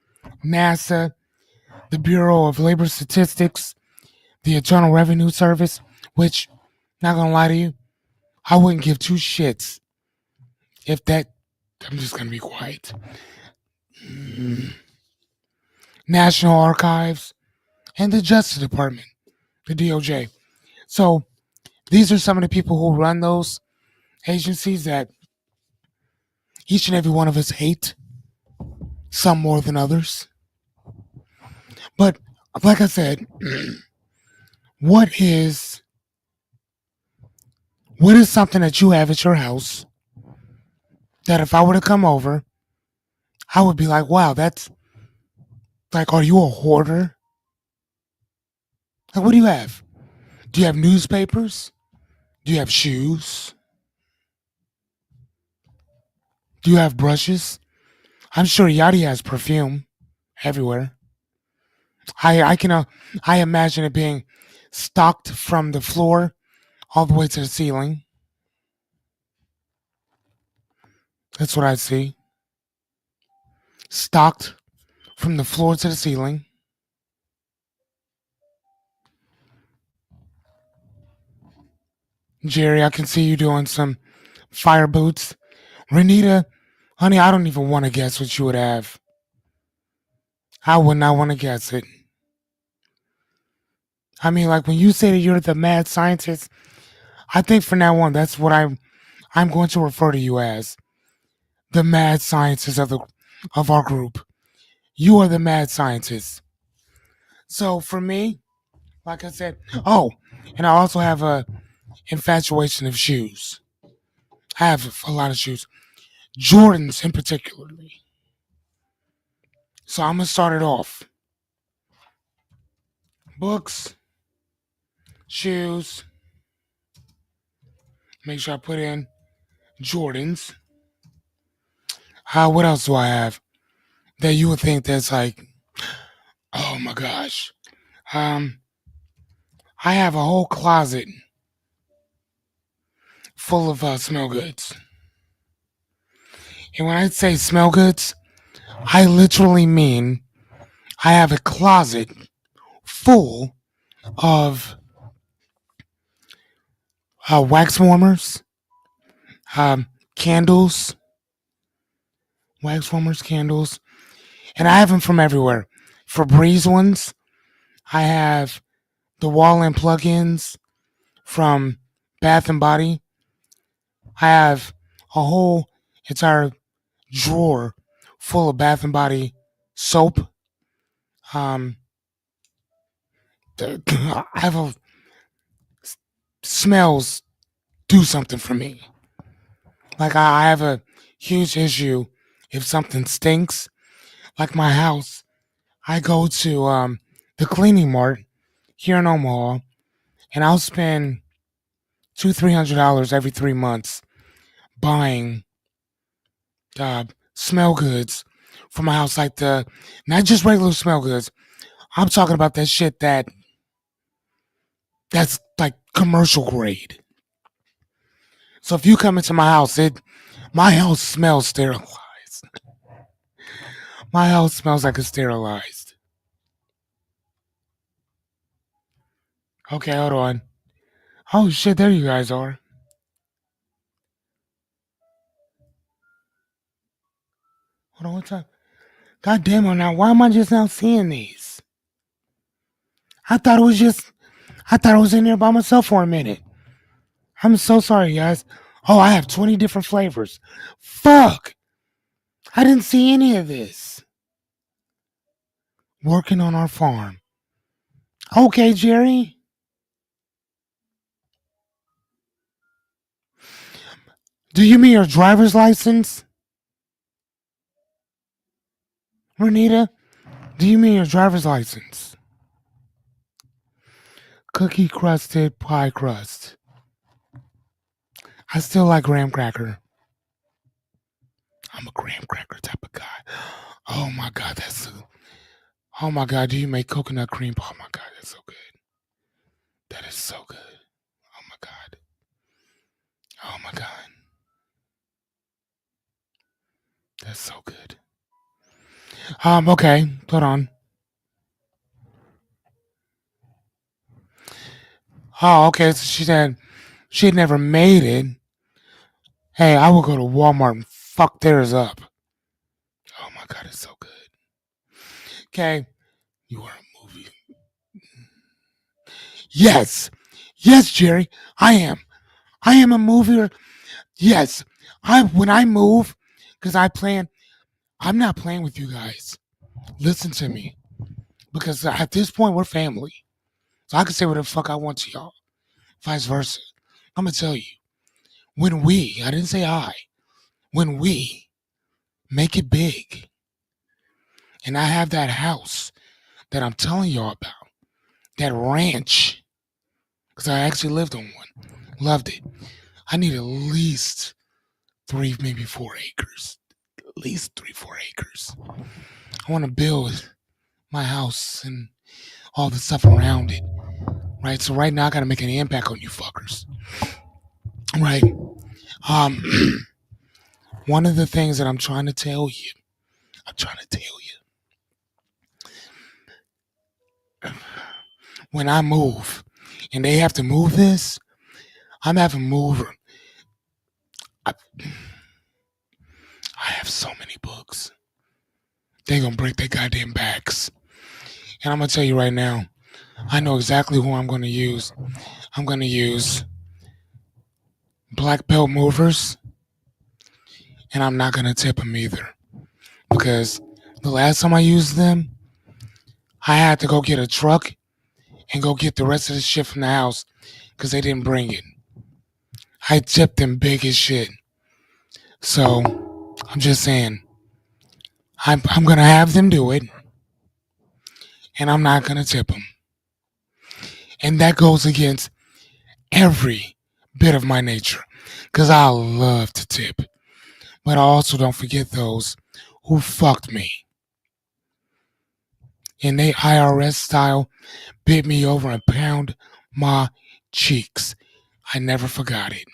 NASA, the Bureau of Labor Statistics, the Internal Revenue Service, which, not gonna lie to you, I wouldn't give two shits if that. I'm just gonna be quiet. National Archives, and the Justice Department, the DOJ. So these are some of the people who run those agencies that each and every one of us hate, some more than others. But like I said, what is what is something that you have at your house that if I were to come over, I would be like, wow, that's like, are you a hoarder? Like, what do you have? Do you have newspapers? Do you have shoes? Do you have brushes? I'm sure Yachty has perfume everywhere. I can I imagine it being stocked from the floor all the way to the ceiling. That's what I see. Stocked from the floor to the ceiling. Jerry, I can see you doing some fire boots. Renita, honey, I don't even want to guess what you would have. I would not want to guess it. I mean, like when you say that you're the mad scientist, I think from now on that's what I'm going to refer to you as the mad scientist of our group. You are the mad scientist. So for me, like I said, oh, and I also have a infatuation of shoes. I have a lot of shoes, Jordans in particularly. So I'm gonna start it off. Books, shoes. Make sure I put in Jordans. What else do I have that you would think that's like, oh my gosh. Um, I have a whole closet full of smell goods. And when I say smell goods, I literally mean I have a closet full of wax warmers, candles, wax warmers, candles, and I have them from everywhere. Febreze ones. I have the wall-in plug-ins from Bath and Body. I have a whole entire drawer full of Bath and Body soap. Um, I have a smells do something for me. Like I have a huge issue if something stinks. Like my house, I go to the cleaning mart here in Omaha, and I'll spend $200-300 every 3 months buying smell goods for my house, like the not just regular smell goods. I'm talking about that shit that's like commercial grade. So if you come into my house, my house smells sterilized. My house smells like it's sterilized. Okay, hold on. Oh shit, there you guys are. Hold on, what's up? God damn it now, why am I just now seeing these? I thought it was just I thought I was in there by myself for a minute. I'm so sorry, guys. Oh, I have 20 different flavors. Fuck! I didn't see any of this. Working on our farm. Okay, Jerry. Do you mean your driver's license? Renita, do you mean your driver's license? Cookie crusted pie crust. I still like graham cracker. I'm a graham cracker type of guy. Oh my god, oh my god, do you make coconut cream? Oh my god, that's so good. That is so good. Oh my god. Oh my god. That's so good. Okay, hold on. Oh, okay, so she said she had never made it. Hey, I will go to Walmart and fuck theirs up. Oh my god, it's so good. Okay, you are a movie. Yes, yes, Jerry, I am. I am a mover. Yes, when I move, because I plan. I'm not playing with you guys. Listen to me, because at this point we're family, so I can say whatever the fuck I want to y'all. Vice versa. I'm gonna tell you when I didn't say when we make it big, and I have that house that I'm telling y'all about, that ranch, because I actually lived on one, loved it. I need at least 3, maybe 4 acres. At least 3, 4 acres. I want to build my house and all the stuff around it. Right. So right now I gotta make an impact on you fuckers. Right. Um one of the things that I'm trying to tell you, when I move and they have to move this, I'm having to move. I, I have so many books. They gonna break their goddamn backs. And I'm gonna tell you right now, I know exactly who I'm gonna use. I'm gonna use black belt movers, and I'm not gonna tip them either. Because the last time I used them, I had to go get a truck and go get the rest of the shit from the house because they didn't bring it. I tipped them big as shit. So I'm just saying, I'm gonna have them do it, and I'm not gonna tip them. And that goes against every bit of my nature, because I love to tip. But I also don't forget those who fucked me. And they IRS style bit me over and pound my cheeks. I never forgot it.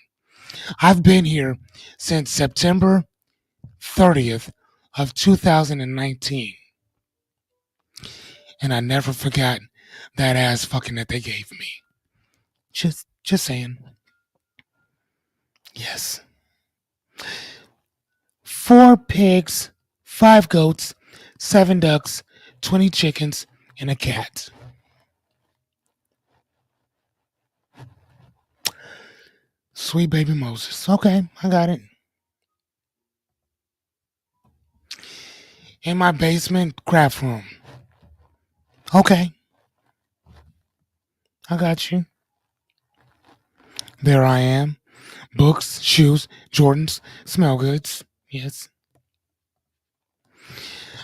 I've been here since September 30th of 2019. And I never forgot that ass fucking that they gave me. Just saying. Yes. 4 pigs, 5 goats, 7 ducks, 20 chickens, and a cat. Sweet baby Moses. Okay, I got it. In my basement craft room. Okay, I got you. There I am. Books, shoes, Jordans, smell goods. Yes.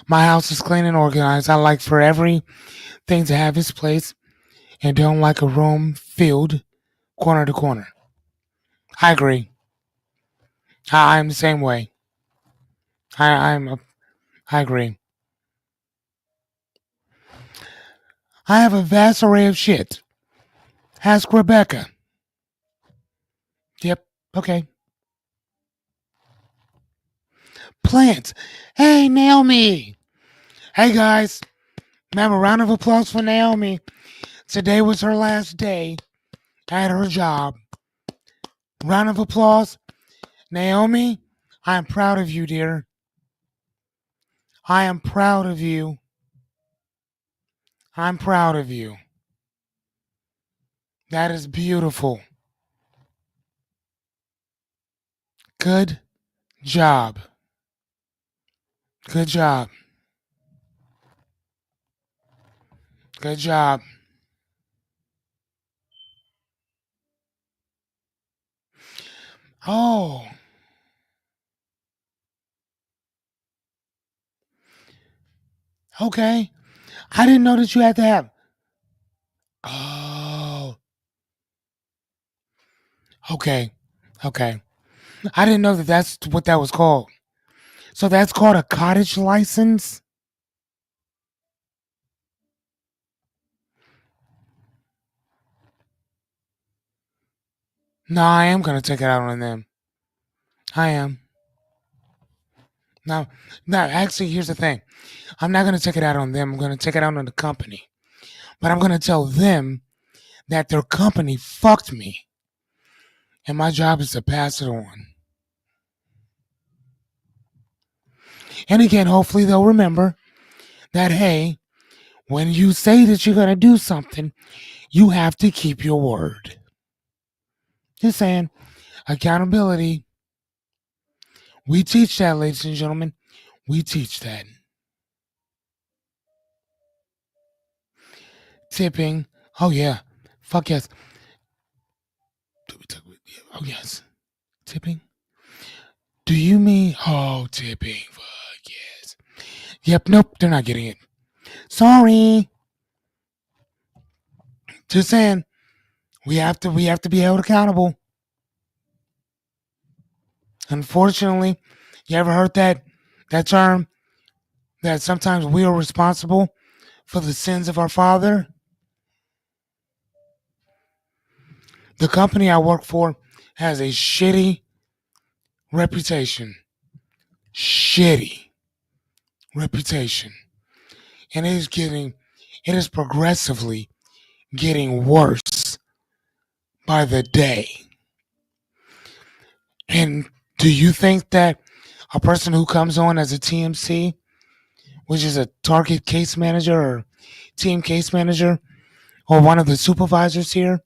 My house is clean and organized. I like for everything to have its place and don't like a room filled corner to corner. I agree. I'm the same way. I, I'm a, I agree. I have a vast array of shit. Ask Rebecca. Yep. Okay. Plants. Hey, Naomi. Hey, guys. Have a round of applause for Naomi. Today was her last day at her job. Round of applause. Naomi, I am proud of you, dear. I am proud of you. I'm proud of you. That is beautiful. Good job. Good job. Good job. Oh, okay. I didn't know that you had to have. Oh, okay. Okay. I didn't know that that's what that was called. So that's called a cottage license? No, I am going to take it out on them. I am. No, no, actually, here's the thing. I'm not going to take it out on them. I'm going to take it out on the company. But I'm going to tell them that their company fucked me. And my job is to pass it on. And again, hopefully they'll remember that, hey, when you say that you're going to do something, you have to keep your word. Just saying, accountability. We teach that, ladies and gentlemen. We teach that. Tipping. Oh, yeah. Fuck yes. Oh, yes. Tipping? Do you mean? Oh, tipping. Fuck yes. Yep, nope, they're not getting it. Sorry. Just saying, we have to be held accountable. Unfortunately, you ever heard that term that sometimes we are responsible for the sins of our father? The company I work for has a shitty reputation. Shitty reputation. And it is progressively getting worse by the day. And do you think that a person who comes on as a TMC, which is a target case manager or team case manager, or one of the supervisors here,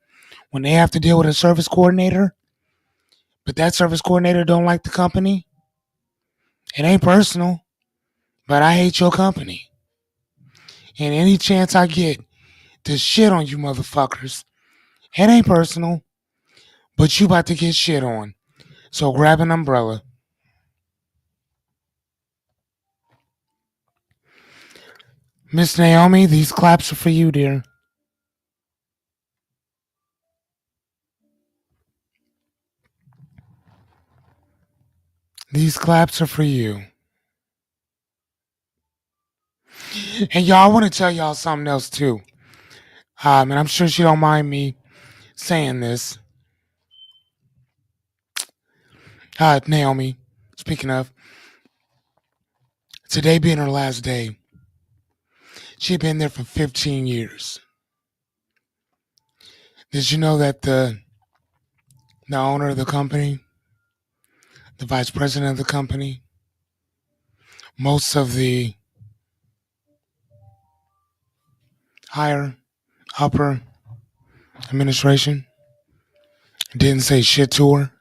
when they have to deal with a service coordinator, but that service coordinator don't like the company, it ain't personal, but I hate your company. And any chance I get to shit on you motherfuckers, it ain't personal, but you about to get shit on. So grab an umbrella. Miss Naomi, these claps are for you, dear. These claps are for you. And y'all, I want to tell y'all something else too. And I'm sure she don't mind me saying this. Naomi, speaking of, today being her last day, she'd been there for 15 years. Did you know that the owner of the company, the vice president of the company, most of the higher, upper administration didn't say shit to her?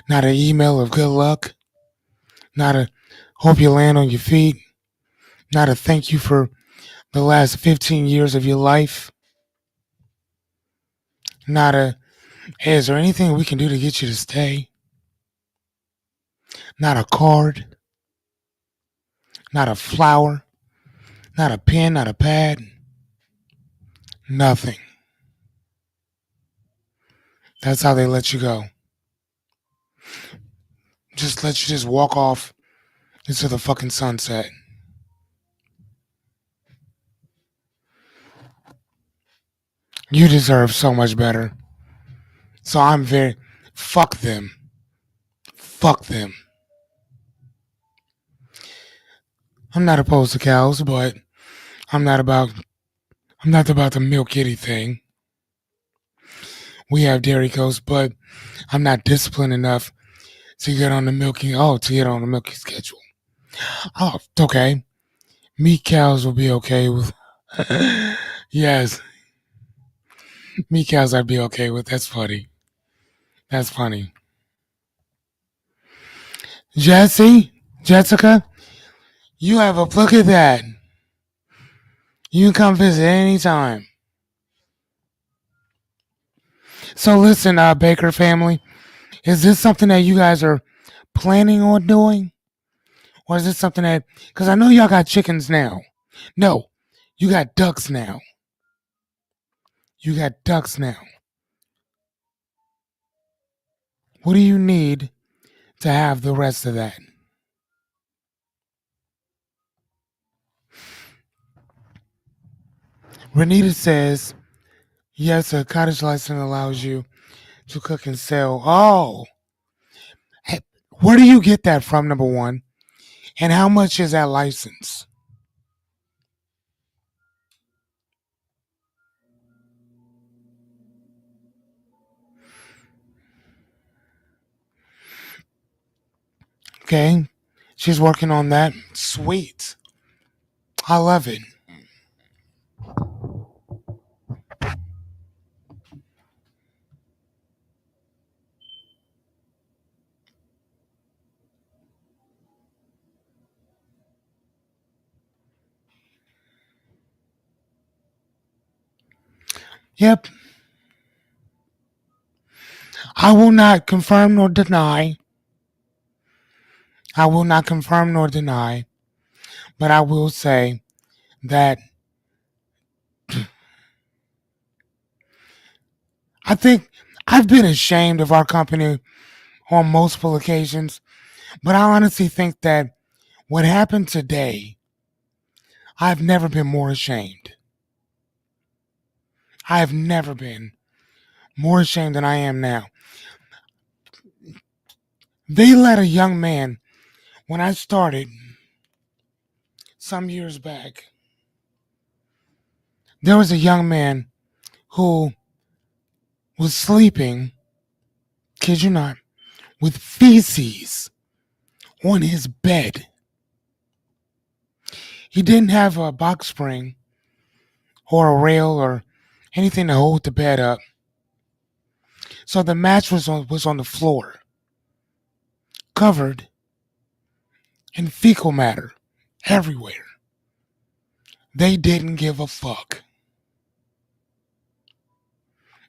Not an email of good luck, not a hope you land on your feet, not a thank you for the last 15 years of your life, not a, hey, is there anything we can do to get you to stay? Not a card, not a flower, not a pen, not a pad, nothing. That's how they let you go. Just let you just walk off into the fucking sunset. You deserve so much better. So I'm very, fuck them. Fuck them. I'm not opposed to cows, but I'm not about, I'm not about the milk kitty thing. We have dairy cows, but I'm not disciplined enough to get on the to get on the milking schedule. Oh, okay. Meat cows will be okay with, yes. Me cows I'd be okay with. That's funny. That's funny. Jessica, you have a look at that. You can come visit anytime. So listen, Baker family, is this something that you guys are planning on doing? Or is this something that, because I know y'all got chickens now. No, you got ducks now. You got ducks now. What do you need to have the rest of that? Renita says, yes, a cottage license allows you to cook and sell. Oh, hey, where do you get that from, number one? And how much is that license? Okay, she's working on that. Sweet. I love it. Yep, I will not confirm nor deny. I will not confirm nor deny, but I will say that I think I've been ashamed of our company on multiple occasions, but I honestly think that what happened today, I've never been more ashamed. I have never been more ashamed than I am now. They let a young man, when I started some years back, there was a young man who was sleeping, kid you not, with feces on his bed. He didn't have a box spring or a rail or anything to hold the bed up. So the mattress was on the floor, covered in fecal matter everywhere. They didn't give a fuck.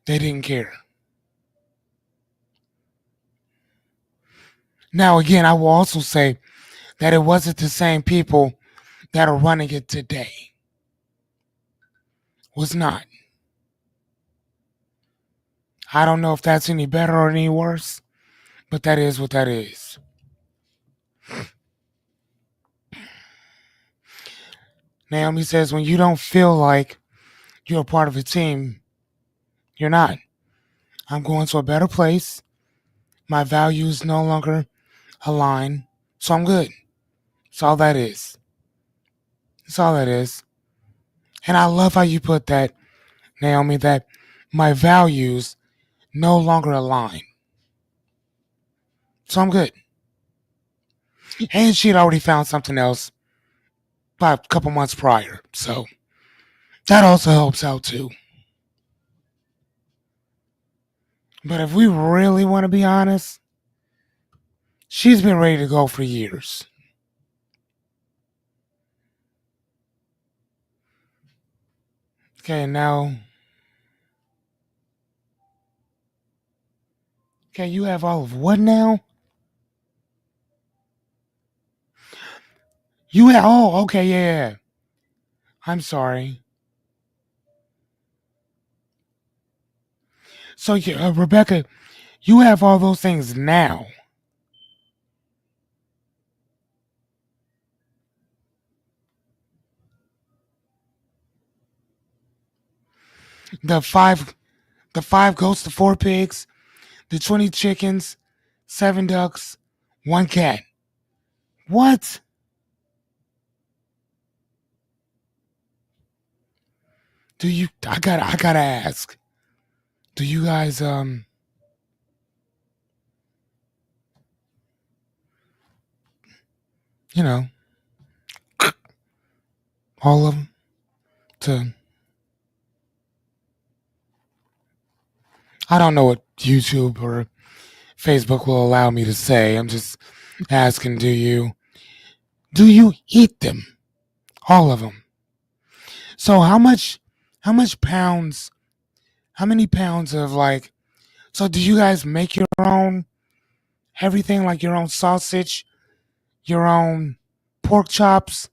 They didn't care. Now, again, I will also say that it wasn't the same people that are running it today. Was not. I don't know if that's any better or any worse, but that is what that is. Naomi says, when you don't feel like you're a part of a team, you're not. I'm going to a better place. My values no longer align, so I'm good. That's all that is. That's all that is. And I love how you put that, Naomi, that my values no longer align. So I'm good. And she had already found something else about a couple months prior. So that also helps out too. But if we really want to be honest, she's been ready to go for years. Okay, now, okay, you have all of what now? You have, oh, okay, yeah, yeah. I'm sorry. So, Rebecca, you have all those things now. The five, the five goats, the four pigs, the 20 chickens, seven ducks, one cat. What? Do you? I gotta ask. Do you guys, you know, all of them to I don't know what YouTube or Facebook will allow me to say. I'm just asking, do you eat them? All of them. So how much pounds, how many pounds of like, so do you guys make your own everything, like your own sausage, your own pork chops,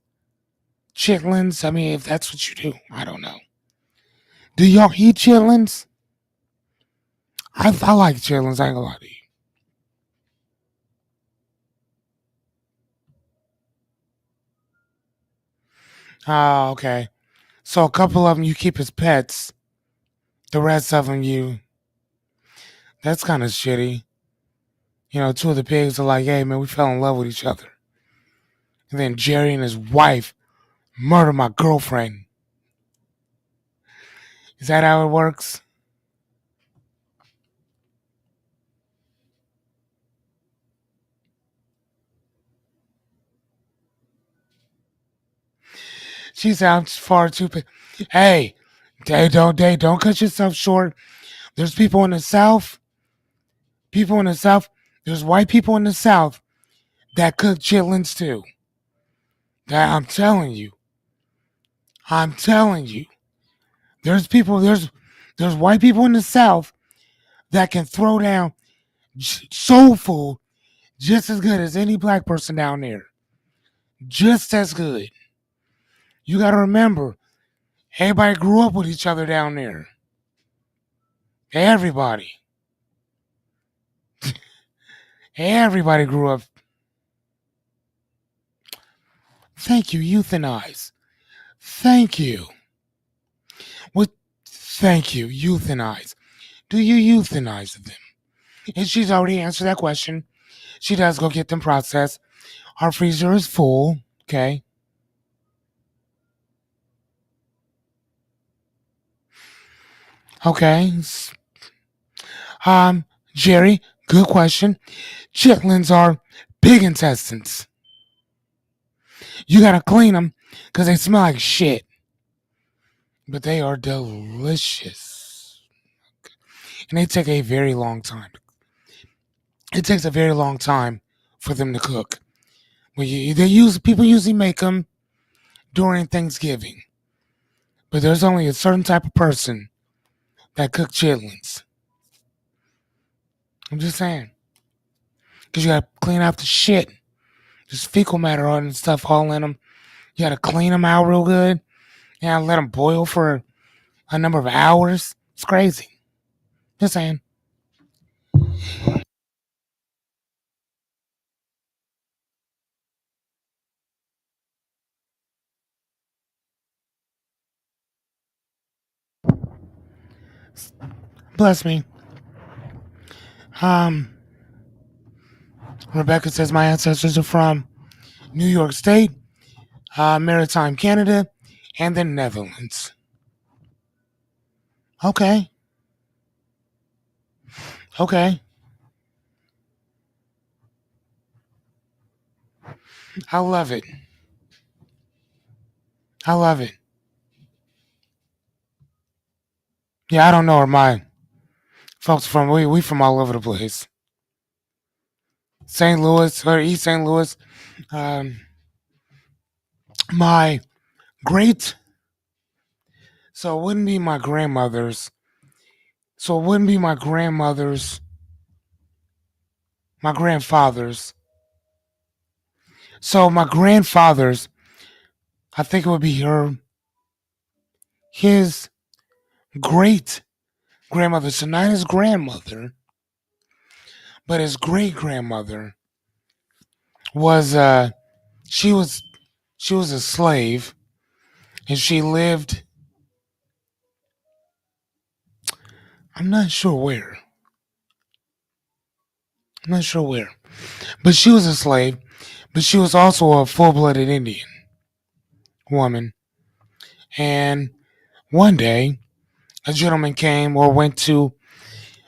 chitlins? I mean, if that's what you do, I don't know. Do y'all eat chitlins? I like chitlins, I ain't gonna lie to you. Oh, okay. So a couple of them you keep as pets. The rest of them that's kind of shitty. You know, two of the pigs are like, hey man, we fell in love with each other. And then Jerry and his wife murder my girlfriend. Is that how it works? She sounds far too. Hey, they don't cut yourself short. There's people in the South. People in the South. There's white people in the South that cook chitlins too. That I'm telling you. I'm telling you. There's people. There's white people in the South that can throw down soul food just as good as any black person down there. Just as good. You got to remember, everybody grew up with each other down there. Everybody. Everybody grew up. Thank you, euthanize. Thank you. What? Thank you, euthanize. Do you euthanize them? And she's already answered that question. She does go get them processed. Our freezer is full. Okay. Okay. Um, Jerry, good question. Chitlins are pig intestines. You gotta clean them because they smell like shit, but they are delicious, and they take a very long time. It takes a very long time for them to cook. People usually make them during Thanksgiving, but there's only a certain type of person that cook chitlins. I'm just saying, because you gotta clean out the shit. There's fecal matter on and stuff all in them. You gotta clean them out real good. You gotta let them boil for a number of hours. It's crazy. Just saying. Bless me. Um, Rebecca says my ancestors are from New York State, Maritime Canada, and the Netherlands. Okay, okay. I love it. I love it. Yeah, I don't know where my folks from. We from all over the place. St. Louis or East St. Louis. Um, my great. So it wouldn't be my grandmother's. So it wouldn't be my grandmother's. My grandfather's. So my grandfather's. I think it would be his great grandmother. So not his grandmother, but his great grandmother was she was she was a slave, and she lived, I'm not sure where. I'm not sure where. But she was a slave, but she was also a full-blooded Indian woman. And one day a gentleman came or went to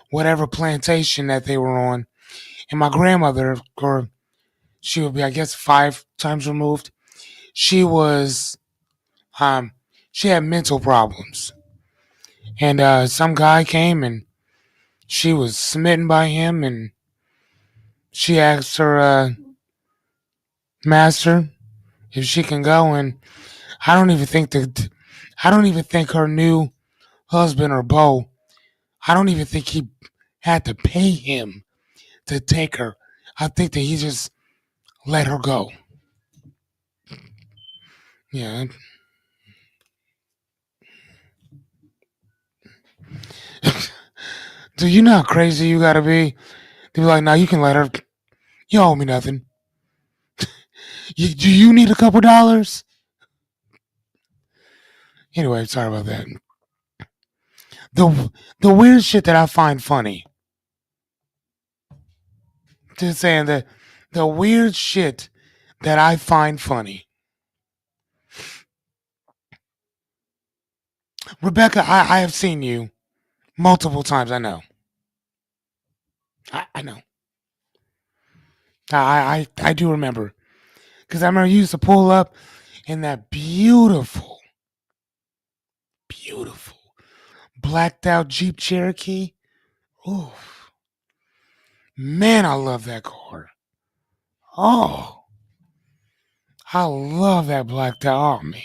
whatever plantation that they were on, and my grandmother, or she would be, I guess, 5 times removed, she was um she had mental problems. And some guy came and she was smitten by him, and she asked her master if she can go. And I don't even think that I don't even think her new husband or beau. I don't even think he had to pay him to take her. I think that he just let her go. Yeah. Do you know how crazy you gotta be? To be like, now you can let her. You owe me nothing. Do you need a couple dollars? Anyway, sorry about that. The weird shit that I find funny. Just saying that the weird shit that I find funny. Rebecca, I have seen you multiple times. I know. I know. I do remember. Because I remember you used to pull up in that beautiful, beautiful blacked out Jeep Cherokee. Ooh, man, I love that car. Oh, I love that blacked out. Oh, man.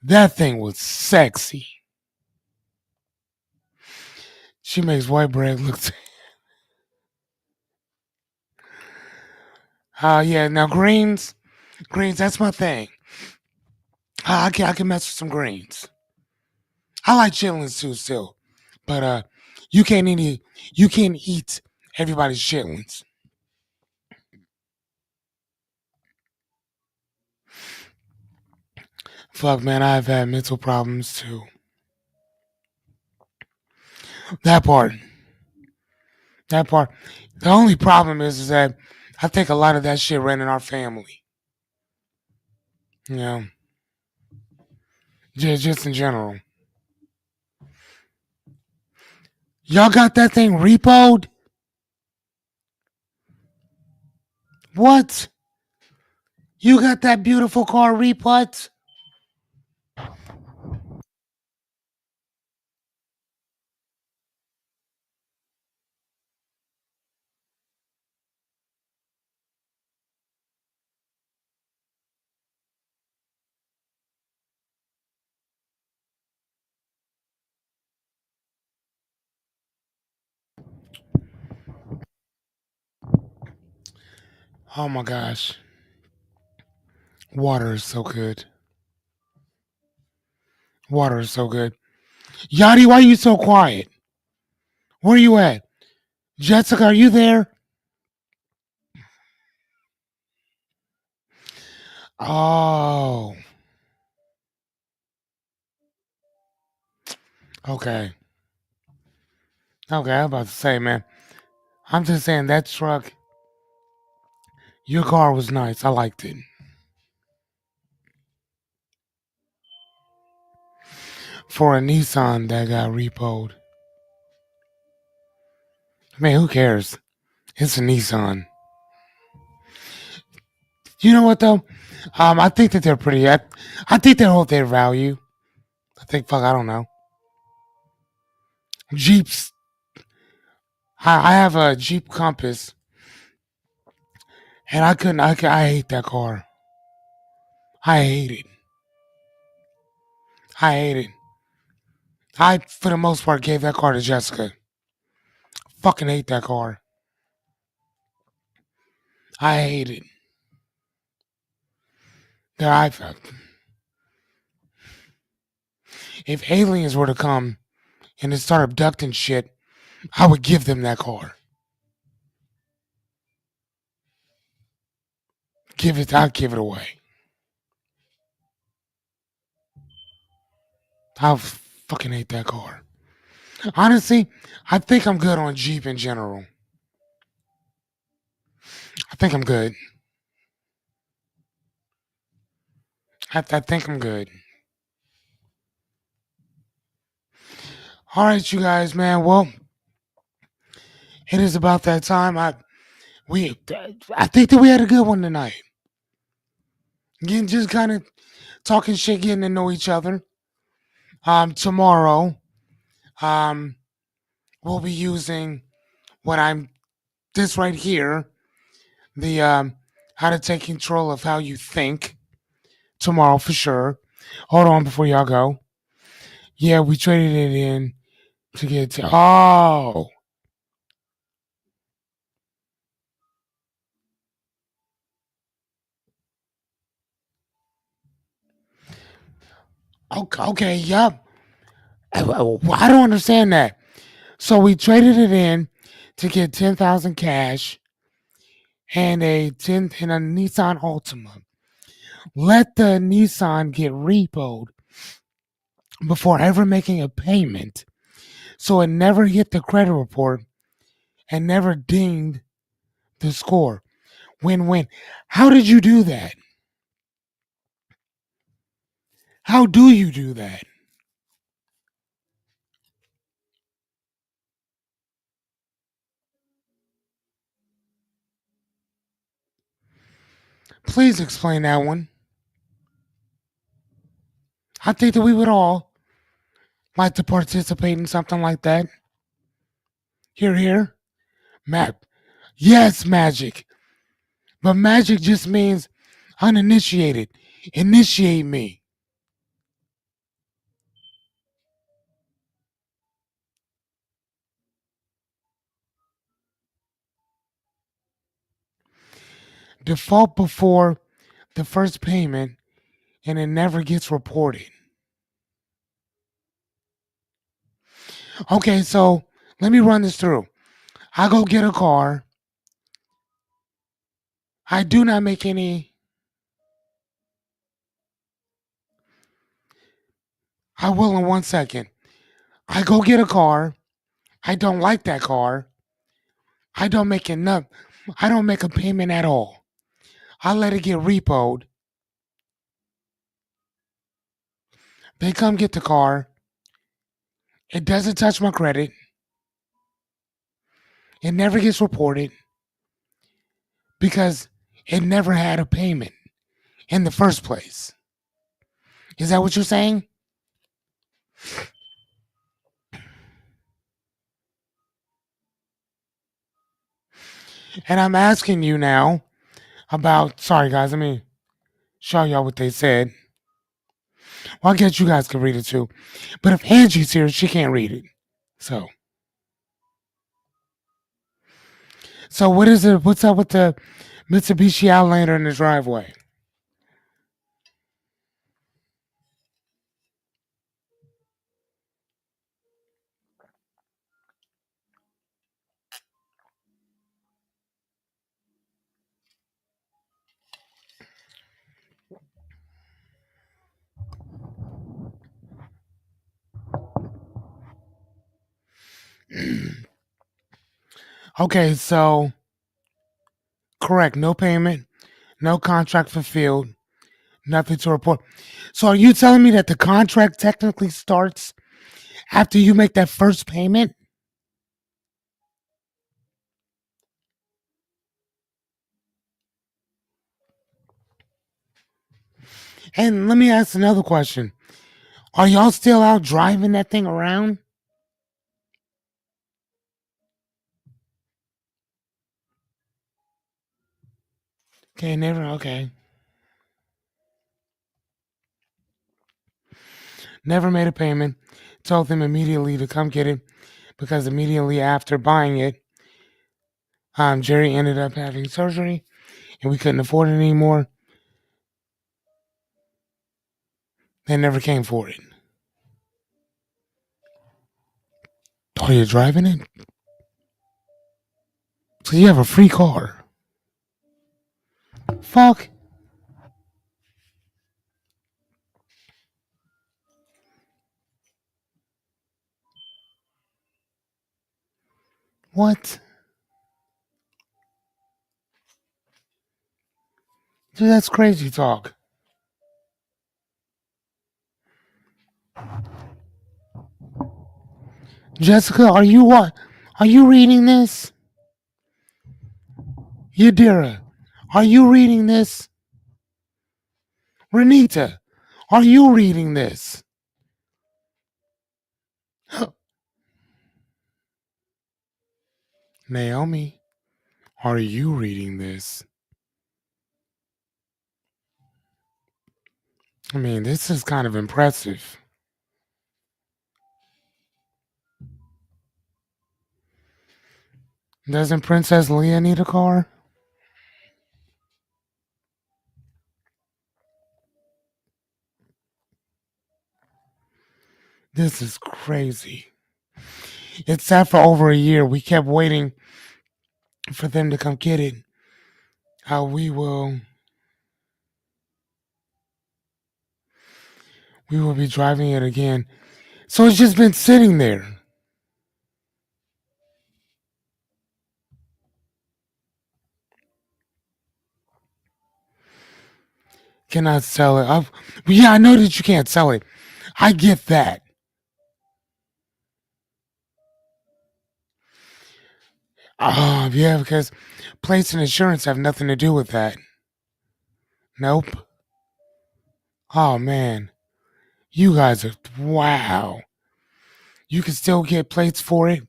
That thing was sexy. She makes white bread look. Yeah, now greens. Greens, that's my thing. I can mess with some greens. I like chitlins too, still. But you can't eat you can't eat everybody's chitlins. Fuck, man, I've had mental problems too. That part, that part. The only problem is that I think a lot of that shit ran in our family. You know, just in general. Y'all got that thing repoed? What? You got that beautiful car repoed? Oh my gosh, water is so good. Water is so good. Yachty, why are you so quiet? Where are you at? Jessica, are you there? Oh, okay. Okay, I'm about to say, man. I'm just saying that truck, your car was nice. I liked it. For a Nissan that got repoed. Man, who cares? It's a Nissan. You know what though? I think that they're pretty. I think they hold their value. I think, fuck, I don't know. Jeeps. I have a Jeep Compass, and I couldn't. I hate that car. I hate it. I hate it. I, for the most part, gave that car to Jessica. Fucking hate that car. I hate it. That I, if aliens were to come and to start abducting shit, I would give them that car. I'd give it away. I fucking hate that car. Honestly, I think I'm good on Jeep in general. I think I'm good. I think I'm good. All right, you guys, man. Well, it is about that time. We I think that we had a good one tonight. Again, just kind of talking shit, getting to know each other. Tomorrow, um, we'll be using what I'm this right here, the how to take control of how you think tomorrow for sure. Hold on before y'all go. Yeah, we traded it in to get to. Oh, okay, okay, yep. I don't understand that. So we traded it in to get 10,000 cash and a Nissan Altima. Let the Nissan get repoed before ever making a payment, so it never hit the credit report and never dinged the score. Win win. How did you do that? How do you do that? Please explain that one. I think that we would all like to participate in something like that. Here, here. Map. Yes, magic. But magic just means uninitiated. Initiate me. Default before the first payment and it never gets reported. Okay, so let me run this through. I go get a car. I do not make any. I will in 1 second. I go get a car. I don't like that car. I don't make enough. I don't make a payment at all. I let it get repoed. They come get the car. It doesn't touch my credit. It never gets reported because it never had a payment in the first place. Is that what you're saying? And I'm asking you now about. Sorry, guys. Let me show y'all what they said. Well, I guess you guys can read it too. But if Angie's here, she can't read it. So, so what is it? What's up with the Mitsubishi Outlander in the driveway? Okay, so correct. No payment, no contract fulfilled, nothing to report. So, are you telling me that the contract technically starts after you make that first payment? And let me ask another question. Are y'all still out driving that thing around? Okay, never. Okay, never made a payment. Told them immediately to come get it because immediately after buying it, Jerry ended up having surgery and we couldn't afford it anymore. They never came for it. Oh, you're driving it? So you have a free car? Fuck. What? Dude, that's crazy talk. Jessica, are you what? Are you reading this? Yadira, are you reading this? Renita, are you reading this? Naomi, are you reading this? I mean, this is kind of impressive. Doesn't Princess Leia need a car? This is crazy. It sat for over a year. We kept waiting for them to come get it. How we will be driving it again. So it's just been sitting there. Cannot sell it. Yeah, I know that you can't sell it. I get that. Yeah, because plates and insurance have nothing to do with that. Nope. Oh man, you guys are wow. You can still get plates for it.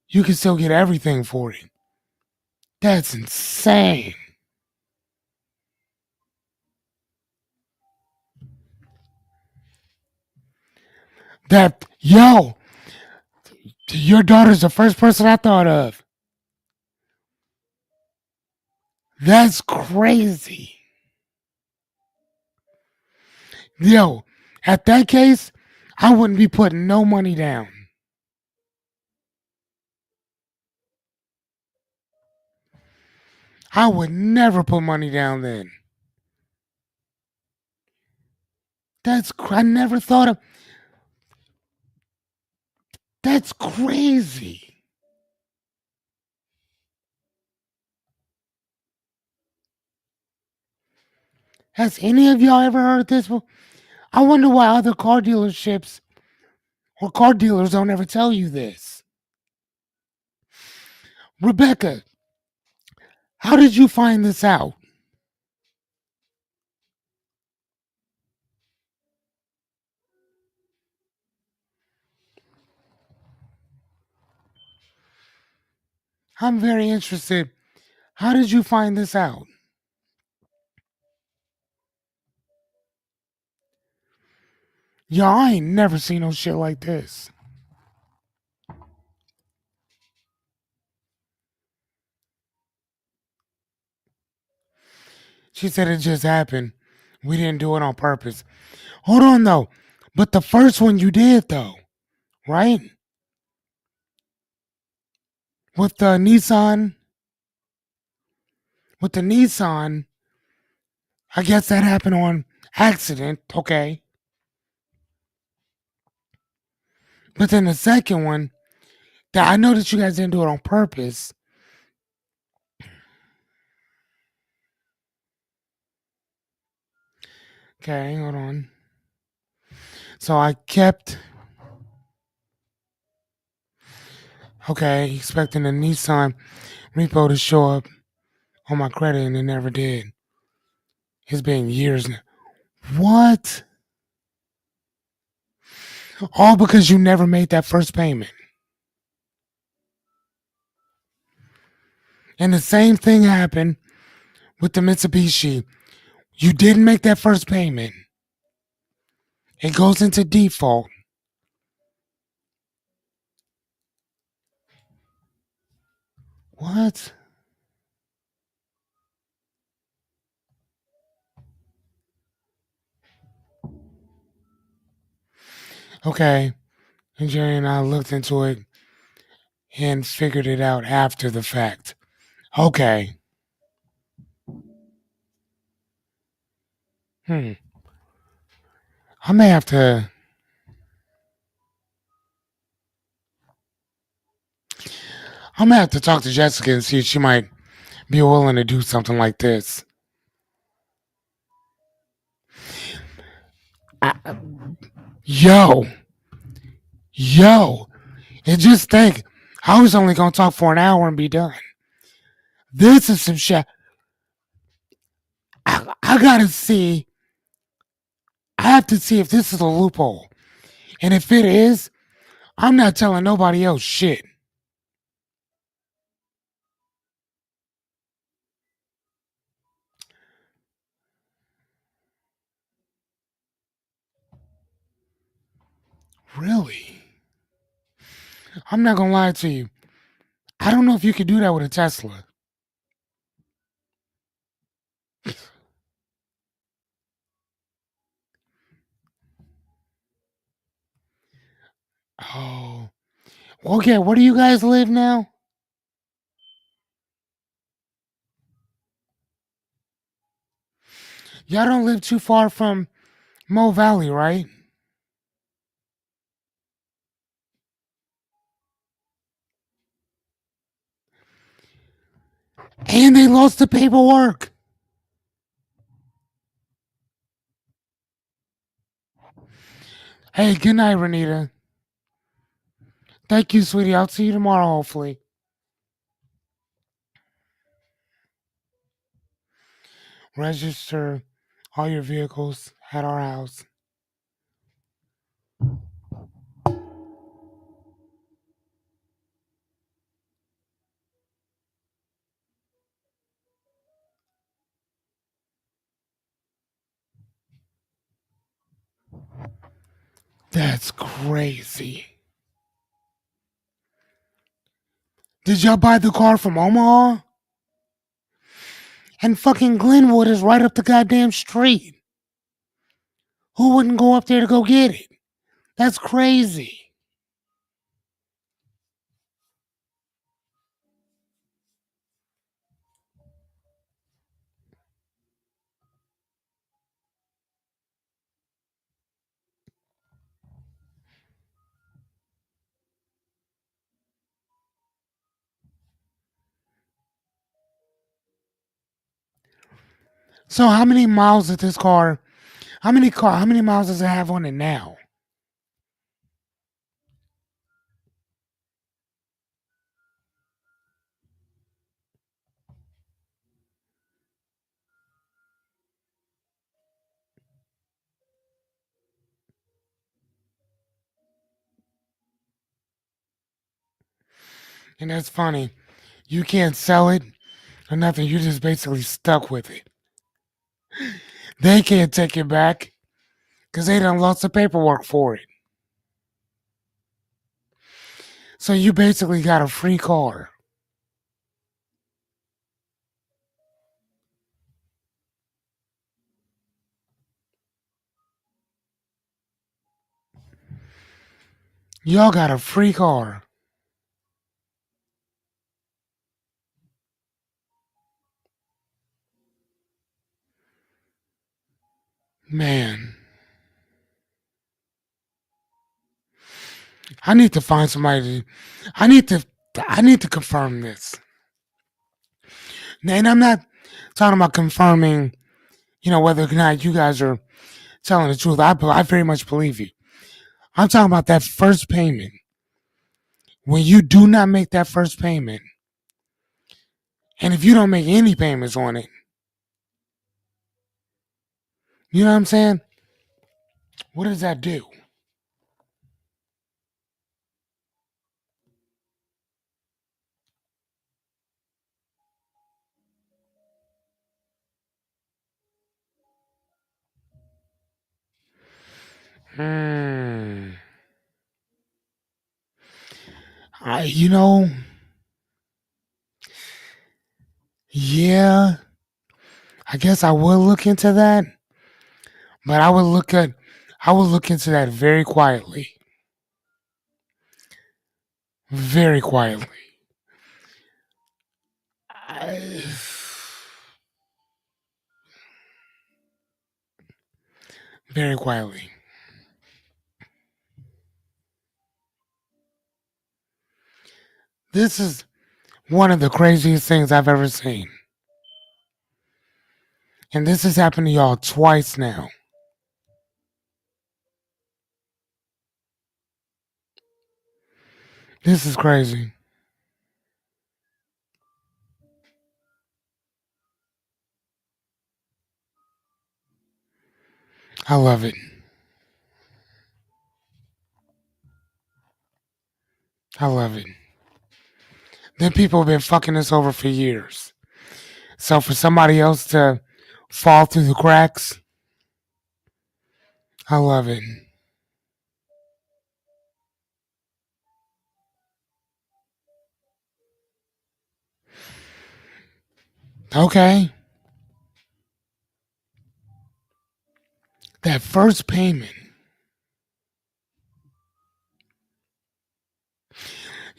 You can still get everything for it. That's insane. That yo, your daughter's the first person I thought of. That's crazy. Yo, at that case, I wouldn't be putting no money down. I would never put money down then. I never thought of. That's crazy. Has any of y'all ever heard this? I wonder why other car dealerships or car dealers don't ever tell you this. Rebecca, how did you find this out? I'm very interested. How did you find this out? Y'all, I ain't never seen no shit like this. She said it just happened. We didn't do it on purpose. Hold on though. But the first one you did though, right? With the Nissan, with the Nissan, I guess that happened on accident, okay. But then the second one, that I know that you guys didn't do it on purpose. Okay, hold on. So I kept expecting the Nissan repo to show up on my credit and it never did. It's been years now. What? All because you never made that first payment. And the same thing happened with the Mitsubishi. You didn't make that first payment. It goes into default. What? Okay. And Jerry and I looked into it and figured it out after the fact. Okay. Hmm. I may have to. I'm gonna have to talk to Jessica and see if she might be willing to do something like this. I, yo, yo, and just think, I was only gonna talk for an hour and be done. This is some shit. I gotta see. I have to see if this is a loophole, and if it is, I'm not telling nobody else shit. Really? I'm not gonna lie to you. I don't know if you could do that with a Tesla. Oh. Okay, where do you guys live now? Y'all don't live too far from Mo Valley, right? And they lost the paperwork. Hey, good night, Renita. Thank you, sweetie. I'll see you tomorrow, hopefully. Register all your vehicles at our house. That's crazy. Did y'all buy the car from Omaha? And fucking Glenwood is right up the goddamn street. Who wouldn't go up there to go get it? That's crazy. So how many miles did this car? How many miles does it have on it now? And that's funny. You can't sell it or nothing. You're just basically stuck with it. They can't take it back because they done lost the paperwork for it. So you basically got a free car. Y'all got a free car. Man, I need to find somebody. I need to. I need to confirm this. And I'm not talking about confirming, whether or not you guys are telling the truth. I very much believe you. I'm talking about that first payment. When you do not make that first payment, and if you don't make any payments on it, you know what I'm saying? What does that do? Hmm. I, yeah, I guess I will look into that, but I will look into that very quietly, very quietly, I, very quietly. This is one of the craziest things I've ever seen, and this has happened to y'all twice now. This is crazy. I love it. I love it. Then people have been fucking us over for years. So for somebody else to fall through the cracks, I love it. Okay. That first payment.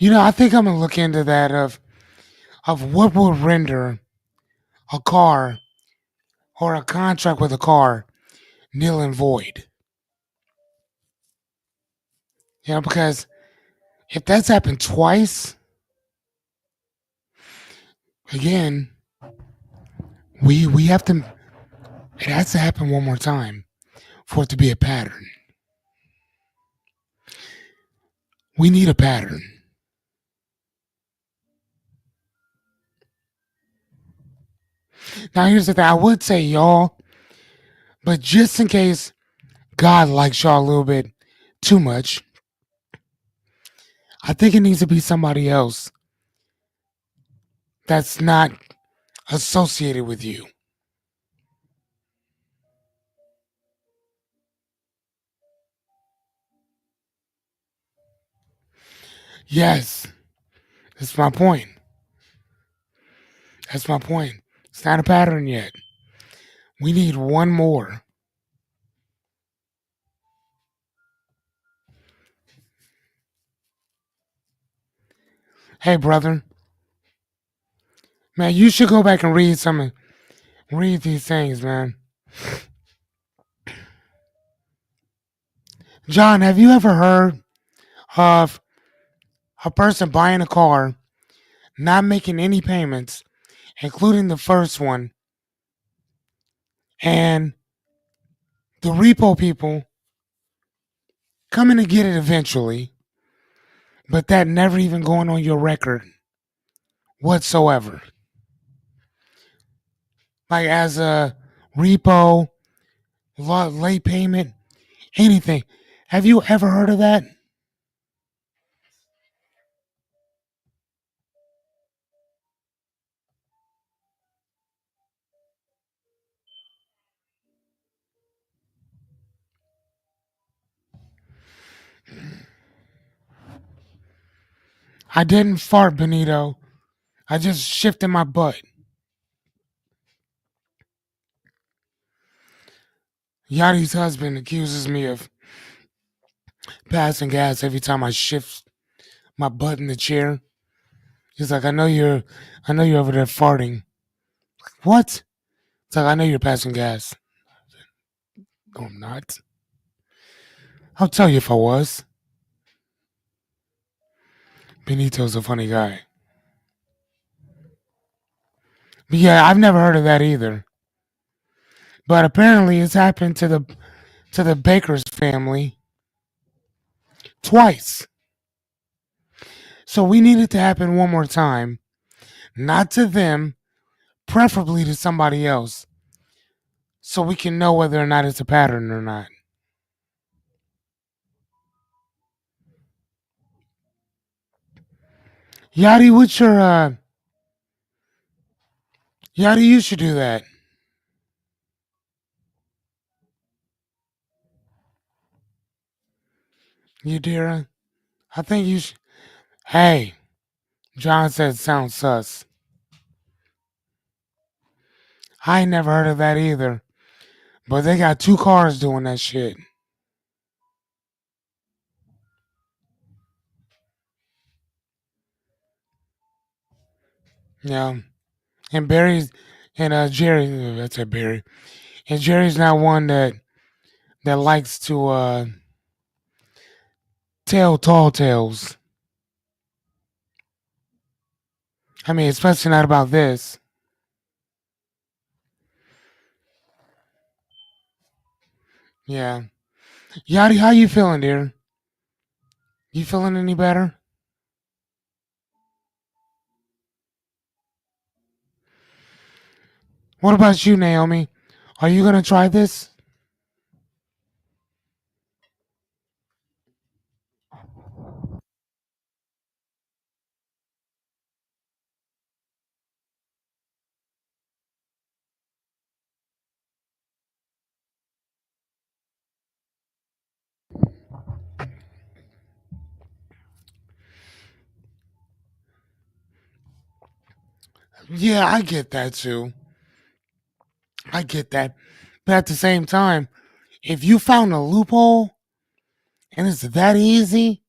I think I'm gonna look into that of what will render a car or a contract with a car nil and void. Because if that's happened twice, again, we have to. It has to happen one more time for it to be a pattern. We need a pattern. Now here's the thing. I would say y'all, but just in case God likes y'all a little bit too much, I think it needs to be somebody else that's not associated with you. Yes, that's my point. That's my point. It's not a pattern yet. We need one more. Hey, brother, man, you should go back and read these things, man. John, have you ever heard of a person buying a car, not making any payments, including the first one, and the repo people coming to get it eventually, but that never even going on your record whatsoever? Like as a repo, late payment, anything. Have you ever heard of that? I didn't fart, Benito. I just shifted my butt. Yachty's husband accuses me of passing gas every time I shift my butt in the chair. He's like, I know you're over there farting. What? It's like, I know you're passing gas. No, I'm not. I'll tell you if I was. Benito's a funny guy. But yeah, I've never heard of that either. But apparently it's happened to the Baker's family twice. So we need it to happen one more time. Not to them, preferably to somebody else. So we can know whether or not it's a pattern or not. Yachty, what's your Yachty, you should do that. You dear? I think you should. Hey, John said sounds sus. I ain't never heard of that either. But they got two cars doing that shit. Yeah. And Barry's and Jerry that's a Barry. And Jerry's not one that likes to tell tall tales. I mean, especially not about this. Yeah. Yachty, how you feeling, dear? You feeling any better? What about you, Naomi? Are you gonna try this? Yeah, I get that too. I get that. But at the same time, if you found a loophole and it's that easy,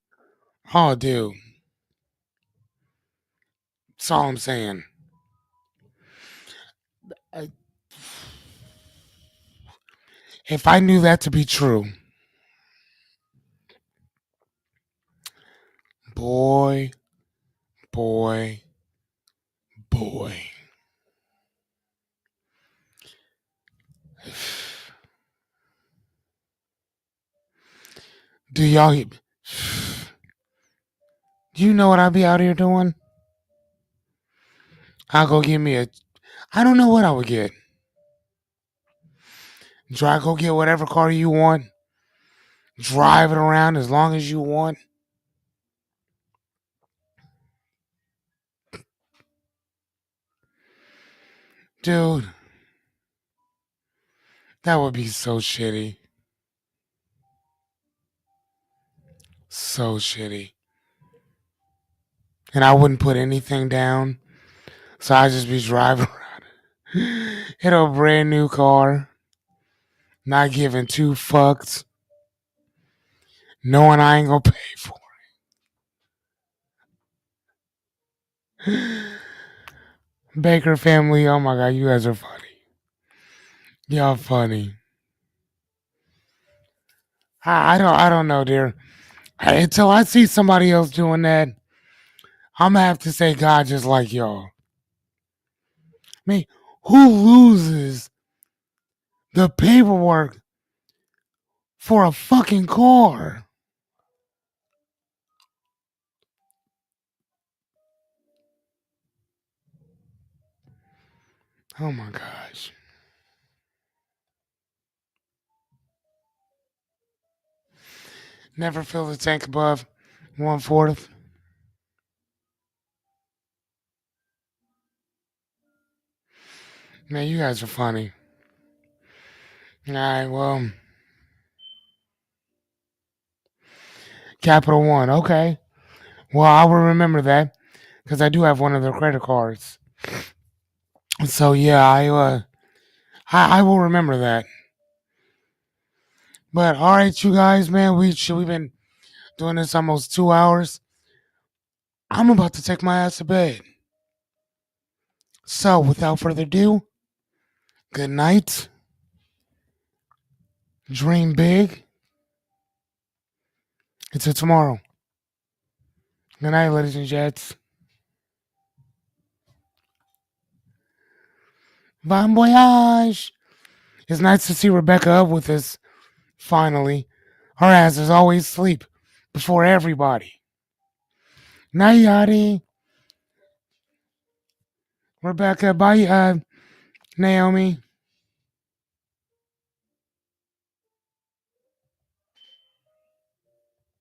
oh, dude, that's all I'm saying. I- If I knew that to be true, boy, boy, boy. Do y'all, do you know what I'd be out here doing? I'll go get me a, I don't know what I would get. Go get whatever car you want, drive it around as long as you want. Dude, that would be so shitty. So shitty. And I wouldn't put anything down. So I'd just be driving around in a brand new car, not giving two fucks, knowing I ain't gonna pay for it. Baker family, oh my god, you guys are funny. Y'all funny. I don't know, dear. Until I see somebody else doing that, I'm gonna have to say God just like y'all. I mean, who loses the paperwork for a fucking car? Oh my gosh. Never fill the tank above 1/4. Man, you guys are funny. All right, well, Capital One. Okay. Well, I will remember that because I do have one of their credit cards. So yeah, I will remember that. But all right, you guys, man, we've been doing this almost 2 hours. I'm about to take my ass to bed. So without further ado, good night. Dream big. Until tomorrow. Good night, ladies and gents. Bon voyage. It's nice to see Rebecca up with us. Finally, her ass is always asleep before everybody. Night, Yachty. Rebecca, bye, Naomi.